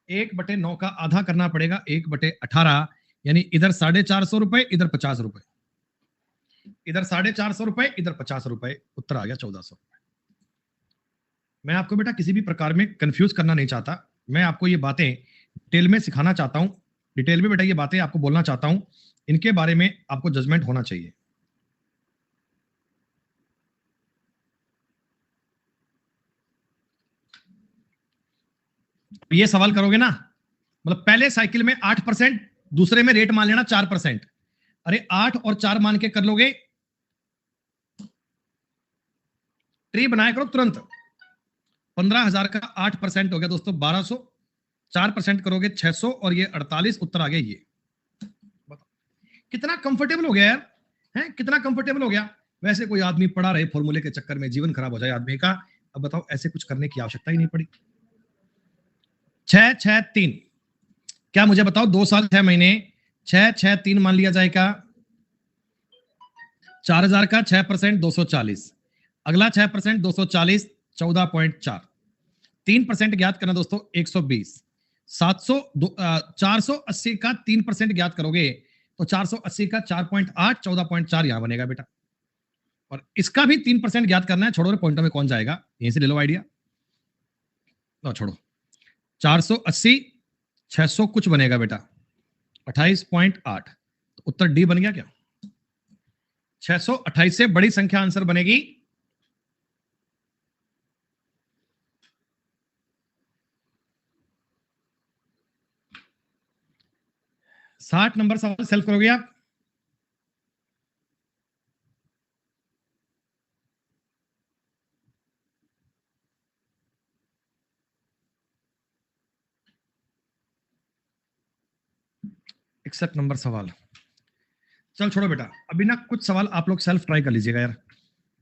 1/9 का आधा करना पड़ेगा 1/18, यानी इधर 450 रुपए, इधर 50 रुपए, इधर 450 रुपए, इधर 50 रुपए, उत्तर आ गया 1400। मैं आपको बेटा किसी भी प्रकार में कंफ्यूज करना नहीं चाहता, मैं आपको ये बातें डिटेल में सिखाना चाहता हूं, डिटेल में बेटा ये बातें आपको बोलना चाहता हूं, इनके बारे में आपको जजमेंट होना चाहिए। ये सवाल करोगे ना, मतलब पहले साइकिल में 8%, दूसरे में रेट मान लेना 4%। अरे 8 और 4 मान के कर लोगे, ट्री बनाया करो तुरंत। 15,000 का 8% हो गया दोस्तों 1200, 4% करोगे 600, और ये 48, उत्तर आ गया ये। बताओ कितना कंफर्टेबल हो गया यार, है कितना कंफर्टेबल हो गया। वैसे कोई आदमी पड़ा रहे फॉर्मूले के चक्कर में, जीवन खराब हो जाए आदमी का। अब बताओ ऐसे कुछ करने की आवश्यकता ही नहीं पड़ी। 663, क्या मुझे बताओ 2 साल 6 महीने, 663 मान लिया जाएगा। 4000 का 6%, 240, अगला 6%, 240, 14.4, 3% ज्ञात करना दोस्तों 120, 480 का 3% ज्ञात करोगे तो 480 का 4.8, 14.4 यहां बनेगा बेटा। और इसका भी 3% ज्ञात करना है, छोड़ो पॉइंटों में कौन जाएगा, यहीं से ले लो आइडिया। लो छोड़ो, 480, 600 कुछ बनेगा बेटा 28.8, तो उत्तर डी बन गया क्या? 628 से बड़ी संख्या आंसर बनेगी 60 नंबर सवाल सेल्फ करोगे आप? इकसठ नंबर सवाल। चल छोड़ो बेटा, अभी ना कुछ सवाल आप लोग सेल्फ ट्राई कर लीजिएगा यार।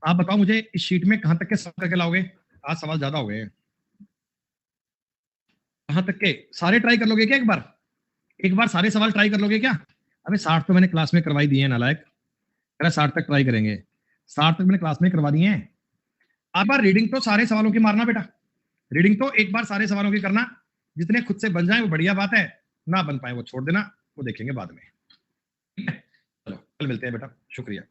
आप बताओ मुझे इस शीट में कहां तक के सवाल करके लाओगे? आज सवाल ज्यादा हो गए हैं। कहां तक के सारे ट्राई कर लोगे क्या एक बार सारे सवाल ट्राई कर लोगे क्या? अबे 60 तो मैंने क्लास में करवाई दिए हैं नालायक। अरे 60 तक ट्राई करेंगे, 60 तक मैंने क्लास में करवा दिए हैं। आप बार रीडिंग तो सारे सवालों की मारना बेटा, रीडिंग तो एक बार सारे सवालों की करना, जितने खुद से बन जाए वो बढ़िया बात है, ना बन पाए वो छोड़ देना, वो देखेंगे बाद में। ठीक है, चलो कल मिलते हैं बेटा, शुक्रिया।